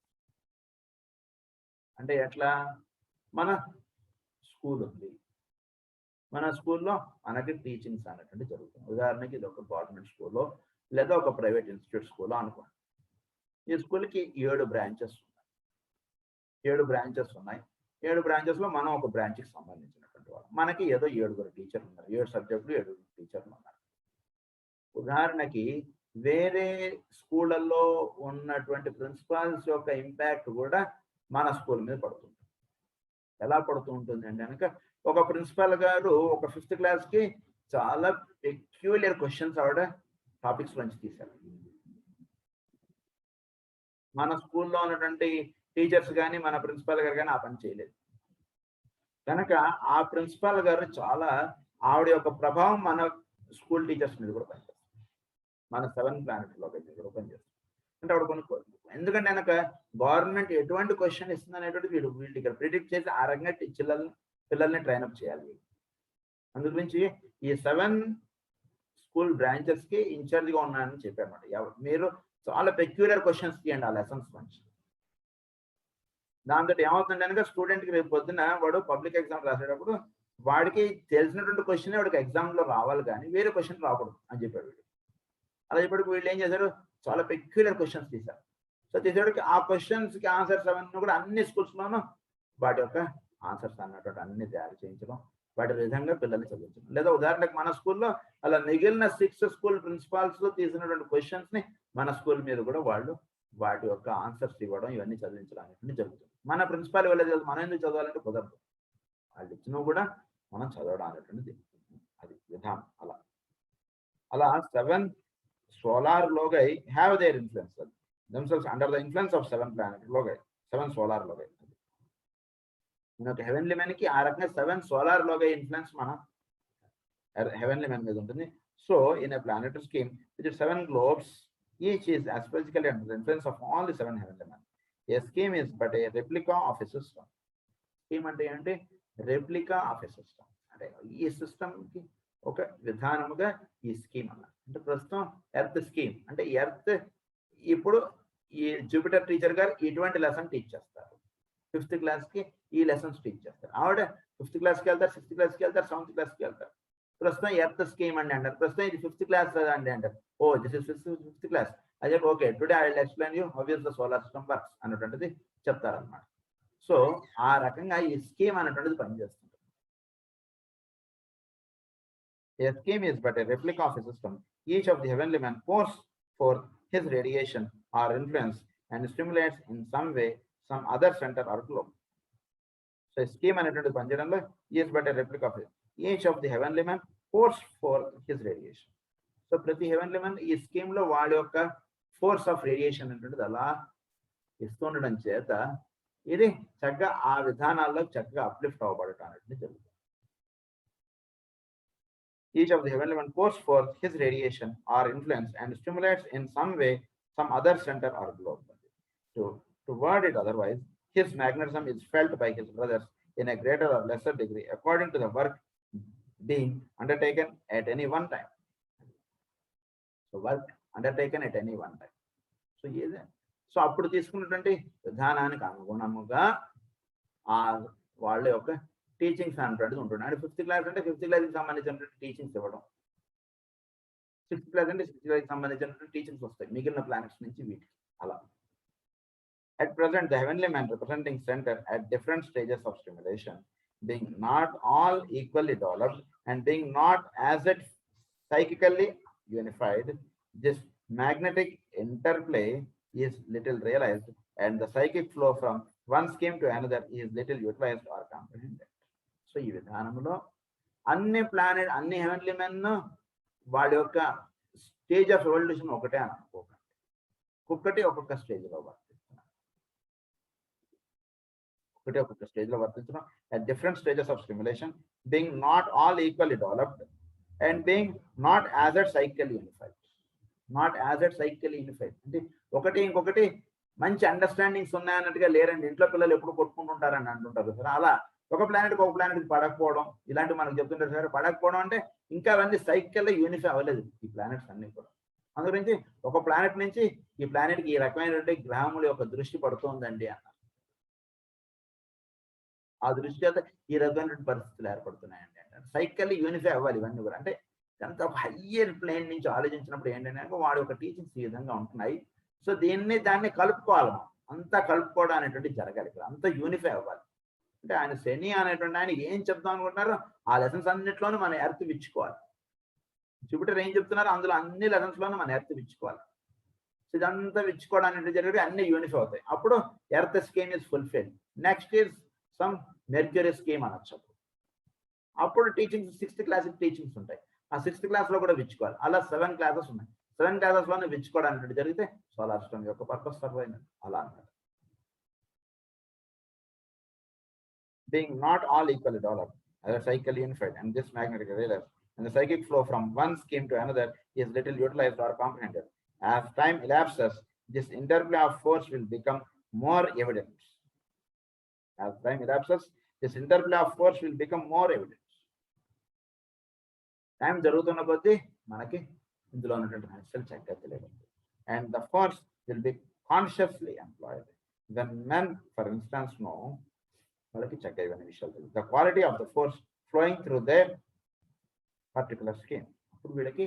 అంటే ఎట్లా? మన స్కూల్ ఉంది, మన స్కూల్లో మనకి టీచింగ్స్ అనేటువంటి జరుగుతుంది. ఉదాహరణకి ఇది ఒక గవర్నమెంట్ స్కూల్లో లేదా ఒక ప్రైవేట్ ఇన్స్టిట్యూట్ స్కూల్లో అనుకోండి. ఈ స్కూల్కి 7 బ్రాంచెస్ ఉన్నాయి. 7 బ్రాంచెస్ ఉన్నాయి. 7 బ్రాంచెస్ లో మనం ఒక బ్రాంచ్కి సంబంధించినటువంటి వాళ్ళు. మనకి ఏదో 7 టీచర్లు ఉన్నారు, 7 సబ్జెక్టులు 7 టీచర్లు ఉన్నారు. ఉదాహరణకి వేరే స్కూళ్ళల్లో ఉన్నటువంటి ప్రిన్సిపాల్స్ యొక్క ఇంపాక్ట్ కూడా మన స్కూల్ మీద పడుతుంది. ఎలా పడుతూ ఉంటుంది అంటే కనుక ఒక ప్రిన్సిపాల్ గారు ఒక 5th క్లాస్కి చాలా పెక్యులియర్ క్వశ్చన్స్ ఆవిడ టాపిక్స్ నుంచి తీశారు. మన స్కూల్లో ఉన్నటువంటి టీచర్స్ కానీ మన ప్రిన్సిపాల్ గారు కానీ ఆ పని చేయలేదు కనుక ఆ ప్రిన్సిపాల్ గారు చాలా ఆవిడ యొక్క ప్రభావం మన స్కూల్ టీచర్స్ మీద కూడా పనిచేస్తుంది. మన 7 ప్లానెట్లోకి అయితే ఓపెన్ చేస్తాం. అంటే అప్పుడు కొన్ని ఎందుకంటే ఆయనకు గవర్నమెంట్ ఎటువంటి క్వశ్చన్ ఇస్తుంది అనేటువంటిది వీళ్ళు ఇక్కడ ప్రిడిక్ట్ చేసి ఆ రకంగా పిల్లల్ని ట్రైన్అప్ చేయాలి. అందు గురించి ఈ 7 స్కూల్ బ్రాంచెస్ కి ఇన్ఛార్జ్ గా ఉన్నానని చెప్పారన్నమాట. మీరు చాలా పెక్యులర్ క్వశ్చన్స్ తీయండి ఆ లెసన్స్ నుంచి. దాంతో ఏమవుతుందంటే కనుక స్టూడెంట్ కి రేపు పొద్దున వాడు పబ్లిక్ ఎగ్జామ్ రాసేటప్పుడు వాడికి తెలిసినటువంటి క్వశ్చన్ వాడికి ఎగ్జామ్ లో రావాలి కానీ వేరే క్వశ్చన్ రాకూడదు అని చెప్పాడు వీడు. అలా చెప్పాడు వీళ్ళు ఏం చేశారు, చాలా పెక్యులర్ క్వశ్చన్స్ తీశారు. సో తీసేవాడికి ఆ క్వశ్చన్స్ కి ఆన్సర్స్ అవన్నీ కూడా అన్ని స్కూల్స్ లోనూ వాటి యొక్క ఆన్సర్స్ అన్నటువంటి అన్ని తయారు చేయించడం, వాటి విధంగా పిల్లల్ని చదివించడం. లేదా ఉదాహరణకు మన స్కూల్లో అలా మిగిలిన 6 స్కూల్ ప్రిన్సిపాల్స్ లో తీసినటువంటి క్వశ్చన్స్ ని మన స్కూల్ మీద కూడా వాళ్ళు వాటి యొక్క ఆన్సర్స్ ఇవ్వడం ఇవన్నీ చదివించడం అనేటువంటి జరుగుతుంది. మన ప్రిన్సిపాల్ వెళ్ళేది మనం ఎందుకు చదవాలంటే కుదరదు, వాళ్ళు ఇచ్చినా కూడా మనం చదవడం అనేటువంటిది అది విధానం. అలా 7 solar logi have their influence themselves under the influence of 7 planet logi, 7 solar logi. heavenly man ki aa rakanga 7 solar logi influence mana heavenly man మీద ఉంటుంది. So in a planetary scheme which is 7 globes, each is astrologically under the influence of all the 7 heavenly men. A scheme is but a replica of a system. Scheme అంటే replica of a system. అంటే ఈ system కి ఒక విధానముగా ఈ scheme అన్నమాట. అంటే ప్రస్తుతం earth scheme అంటే ఎర్త్ ఇప్పుడు ఈ జూపిటర్ టీచర్ గారు ఇటువంటి లెసన్ టీచ్ చేస్తారు. 5th క్లాస్ కి ఈ లెసన్స్ టీచ్ చేస్తారు. ఆవిడ 5th క్లాస్కి వెళ్తారు, 6th క్లాస్కి వెళ్తారు, 7th క్లాస్కి వెళ్తారు. ప్రస్తుతం ఎర్త్ స్కీమ్ అండి అంటారు. ప్రస్తుతం ఇది 5th క్లాస్ అండి అంటారు. Oh this is 5th class. అదే okay today I will explain you how is the solar system works అన్నటువంటిది చెప్తారన్నమాట. సో ఆ రకంగా ఈ స్కీమ్ అనేటువంటిది పనిచేస్తుంది. A scheme is but a replica of a system. Each of the heavenly men pours forth his radiation or influence and stimulates in some way some other center or globe. So a scheme అనేటువంటి పనిచేయడంలో is but a replica of it. Each of the heavenly men pours forth his radiation. So ప్రతి heavenly man ఈ scheme లో వాళ్ళ యొక్క force of radiation అనేటువంటిది అలా ఇస్తుండడం చేత ఇది చక్కగా ఆ విధానాల్లో చక్కగా అప్లిఫ్ట్ అవ్వబడటం అనేది జరుగుతుంది. Each of the heavenly one pours forth his radiation or influence and stimulates in some way some other center or globe. To word it otherwise, his magnetism is felt by his brothers in a greater or lesser degree according to the work being undertaken at any one time. So work undertaken at any one time. So అప్పుడు తీసుకున్నటువంటి విధానానికి అనుగుణముగా ఆ వాళ్ళ యొక్క teachings అనేటువంటిది ఉంటుంది. అంటే 5th class అంటే 5th క్లాస్కి సంబంధించినటువంటి టీచింగ్స్ ఇవ్వడం, 6th క్లాస్ అంటే 6th క్లాస్కి సంబంధించినటువంటి టీచింగ్స్ వస్తాయి మిగిలిన ప్లానెట్స్ నుంచి వీటికి. అలా at present the heavenly man representing center at different stages of stimulation, being not all equally developed and being not as it psychically unified, this magnetic interplay is little realized and the psychic flow from one scheme to another is little utilized or comprehended. So ఈ విధానంలో అన్ని heavenly men వాడి యొక్క stage of evolution ఒకటే అని అనుకోకండి, ఒక్కొక్క స్టేజ్లో వర్తిస్తున్నారు. ఒక్కొక్క స్టేజ్లో వర్తించడం at different stages of stimulation, being not all equally developed and being not as yet psychically unified. అంటే ఒకటి ఇంకొకటి మంచి అండర్స్టాండింగ్స్ ఉన్నాయన్నట్టుగా లేరండి. ఇంట్లో పిల్లలు ఎప్పుడు కొట్టుకుంటుంటారని అంటుంటారు సార్. అలా ఒక ప్లానెట్కి పడకపోవడం ఇలాంటివి మనకు చెప్తుంటారు సార్. పడకపోవడం అంటే ఇంకా అవన్నీ సైకిల్లో యూనిఫై అవ్వలేదు ఈ ప్లానెట్స్ అన్ని కూడా. అందు గురించి ఒక ప్లానెట్ నుంచి ఈ ప్లానెట్కి ఈ రకమైనటువంటి గ్రహముల యొక్క దృష్టి పడుతుందండి అన్నారు. ఆ దృష్టి చేత ఈ రకమైనటువంటి పరిస్థితులు ఏర్పడుతున్నాయండి అంటారు. సైకిల్ యూనిఫై అవ్వాలి ఇవన్నీ కూడా. అంటే ఎంత హయ్యర్ ప్లేన్ నుంచి ఆలోచించినప్పుడు ఏంటంటే వాడి యొక్క టీచింగ్స్ ఈ విధంగా ఉంటున్నాయి. సో దాన్ని కలుపుకోవాలి, అంతా కలుపుకోవడం అనేటువంటి జరగాలి ఇక్కడ, అంతా యూనిఫై అవ్వాలి. అంటే ఆయన శని అనేటువంటి ఆయన ఏం చెప్తాం అనుకుంటున్నారో ఆ లెసన్స్ అన్నింటిలోనూ మన ఎర్త్ విచ్చుకోవాలి. జూపిటర్ ఏం చెప్తున్నారో అందులో అన్ని లెసన్స్ లోనూ మన ఎర్త్ విచ్చుకోవాలి. సో ఇదంతా విచ్చుకోవడానికి జరిగితే అన్ని యూనిఫై అవుతాయి. అప్పుడు earth scheme is fulfil. Next is some mercury scheme అనొచ్చు. అప్పుడు టీచింగ్స్ 6th క్లాస్ టీచింగ్స్ ఉంటాయి. ఆ 6th క్లాస్ లో కూడా విచ్చుకోవాలి. అలా 7 క్లాసెస్ ఉన్నాయి. 7 క్లాసెస్ లోనే విచ్చుకోవడానికి జరిగితే సోలార్ సిస్టమ్ యొక్క పర్పస్ సర్వ్ అయింది. అలా అన్నమాట. Being not all equally developed, as a cycle unified, and this magnetic relay and the psychic flow from one scheme to another is little utilized or comprehended. As time elapses, this interplay of force will become more evident. As time elapses, this interplay of force will become more evident. Time జరుగుతున్న కొద్దీ మనకి ఇందులో ఉన్నటువంటి రహస్యాలు చక్కగా తెలియబడుతుంది. And the force will be consciously employed. When men, for instance, know వాళ్ళకి చక్కగా ఇవన్నీ విషయాలు తెలియదు. The quality of the force flowing through their particular scheme. అప్పుడు వీళ్ళకి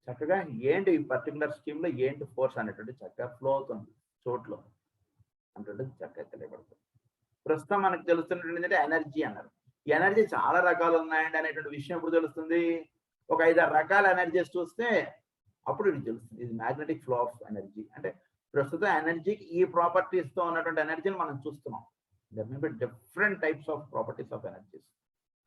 చక్కగా ఏంటి ఈ పర్టికులర్ స్కీమ్ లో ఏంటి ఫోర్స్ అనేటువంటి చక్కగా ఫ్లో అవుతుంది చోట్లో అనేటువంటిది చక్కగా తెలియబడుతుంది. ప్రస్తుతం మనకు తెలుస్తున్నటువంటి ఏంటంటే ఎనర్జీ అన్నారు. ఈ ఎనర్జీ చాలా రకాలు ఉన్నాయండి అనేటువంటి విషయం ఎప్పుడు తెలుస్తుంది? ఒక 5-6 రకాల ఎనర్జీస్ చూస్తే అప్పుడు ఇది తెలుస్తుంది. ఇది మ్యాగ్నెటిక్ ఫ్లో ఆఫ్ ఎనర్జీ. అంటే ప్రస్తుతం ఎనర్జీకి ఈ ప్రాపర్టీస్ తో ఉన్నటువంటి ఎనర్జీని మనం చూస్తున్నాం. There may be different types of properties of energies.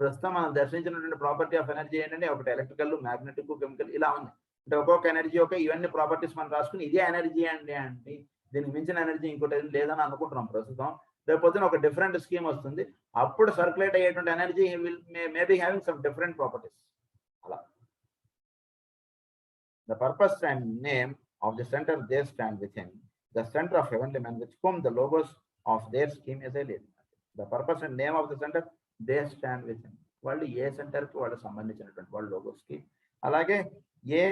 ప్రస్తుతం మనం దర్శించినటువంటి ప్రాపర్టీ ఆఫ్ ఎనర్జీ ఏంటంటే ఒకటి ఎలక్ట్రికల్, మ్యాగ్నెటిక్, కెమికల్ ఇలా ఉంది. అంటే ఒక్కొక్క ఎనర్జీ ఇవన్నీ ప్రాపర్టీస్ మనం రాసుకుని ఇదే ఎనర్జీ అండి అంటే దీనికి మించిన ఎనర్జీ ఇంకోటి లేదని అనుకుంటున్నాం ప్రస్తుతం. రేపొద్దున ఒక డిఫరెంట్ స్కీమ్ వస్తుంది. అప్పుడు సర్క్యులేట్ అయ్యేటువంటి energy may be having some different properties. అలా the purpose and name of the center they stand within, the center of heavenly men with whom the logos of their scheme is alien. The purpose and name of the center they stand within. వాళ్ళు ఏ centre కి వాళ్ళు సంబంధించినటువంటి వాళ్ళు logos కి. అలాగే ఏ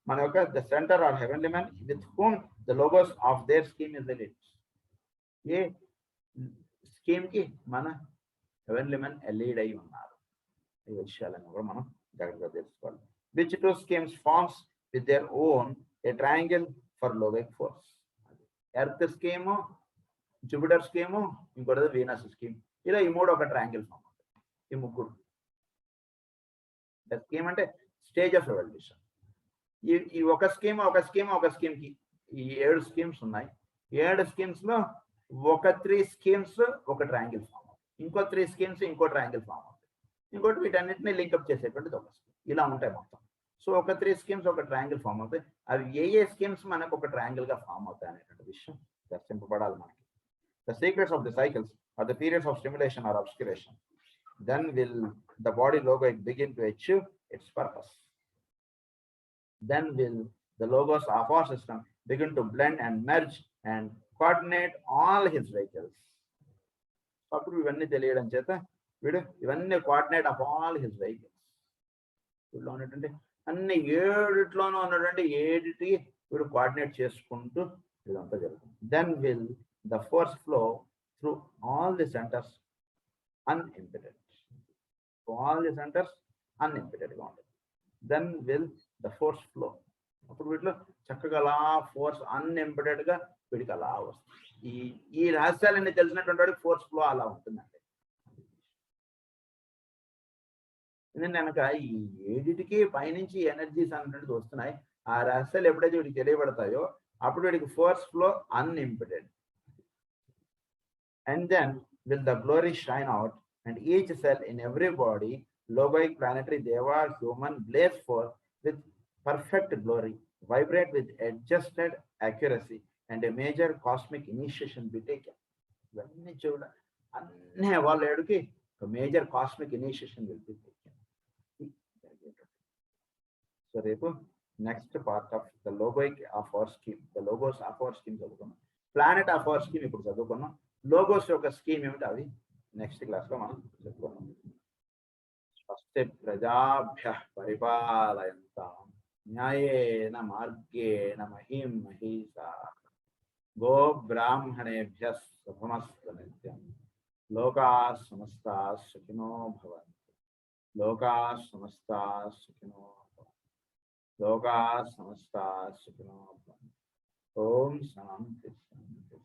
మన యొక్క the centre are heavenly men with whom the logos of their scheme is allied. ఏ స్కీమ్ కి మన హెవెన్లీ మెన్ ఎలీడ్ అయి ఉన్నారు. ఈ విషయాలను కూడా మనం జాగ్రత్తగా తెలుసుకోవాలి. Which two schemes forms with their own a triangle for logic force. Earth scheme, Jupiter scheme, ఇంకోటి వీనస్ స్కీమ్. ఇలా ఈ మూడు ఒక ట్రయాంగిల్ ఫామ్ అవుతాయి. ఈ ముగ్గురు స్కీమ్ అంటే స్టేజ్ ఆఫ్ ఎవల్యూషన్. ఈ ఒక స్కీమ్ కి ఈ 7 స్కీమ్స్ ఉన్నాయి. 7 స్కీమ్స్ లో ఒక 3 స్కీమ్స్ ఒక ట్రయాంగిల్ ఫామ్ అవుతాయి. ఇంకో 3 స్కీమ్స్ ఇంకో ట్రయాంగిల్ ఫామ్ అవుతాయి. ఇంకోటి వీటన్నిటిని లింకప్ చేసేటువంటిది ఒక స్కీమ్. ఇలా ఉంటాయి మొత్తం. సో ఒక 3 స్కీమ్స్ ఒక ట్రయాంగిల్ ఫామ్ అవుతాయి. అవి ఏ స్కీమ్స్ మనకు ఒక ట్రయాంగిల్ గా ఫామ్ అవుతాయి అనేటువంటి విషయం దర్శింపబడాలి మనకి. The secrets of the cycles are the periods of stimulation or obscuration. Then will the body logoic begin to achieve its purpose. Then will the logos of our system begin to blend and merge and coordinate all his vehicles. అప్పుడు ఇవన్నీ తెలియడం చేత వీడు ఇవన్నీ coordinate of all his vehicles. వీళ్ళు ఉన్నటువంటి అన్ని 7 ఉన్నటువంటి 7టి వీడు కోఆర్డినేట్ చేసుకుంటూ ఇదంతా జరుగుతుంది. Then will the force flow through all the centres unimpeded. All the centres unimpeded గా ఉంటుంది. Then will the force flow. అప్పుడు వీటిలో చక్కగా అలా ఫోర్స్ అన్ఇంపిడెడ్ గా వీడికి అలా వస్తుంది. ఈ రహస్యాలన్నీ తెలిసినటువంటి వాడికి ఫోర్స్ ఫ్లో అలా ఉంటుందండి. ఎందుకంటే కనుక ఈ 7టికి పైనుంచి ఎనర్జీస్ అనేటువంటిది వస్తున్నాయి. ఆ రహస్యాలు ఎప్పుడైతే వీడికి తెలియబడతాయో అప్పుడు వీడికి force flow unimpeded. And then will the glory shine out and each cell in every body logoic planetary deva human blaze forth with perfect glory, vibrate with adjusted accuracy, and a major cosmic initiation be taken. ఇవన్నీ చూడ అన్ని వాళ్ళ ఏడుకి major cosmic initiation will be taken. So రేపు next part of the logoic of our scheme, the logos of our scheme చదువుకున్నాం. Planet of our scheme ఇప్పుడు చదువుకున్నాం. Logos యొక్క స్కీమ్ ఏమిటి అవి నెక్స్ట్ క్లాస్ లో మనం చెప్పుకున్నాం. స్వస్తి ప్రజాభ్యః పరిపాలయంతాం న్యాయేన మార్గేణ మహిం మహీషాః గో బ్రాహ్మణేభ్యః శుభమస్తు నిత్యం. లోకాః సమస్తాః సుఖినో భవంతు. లోకాః సమస్తాః సుఖినో భవంతు. లోకాః సమస్తాః సుఖినో భవంతు. ఓం శాంతి శాంతి.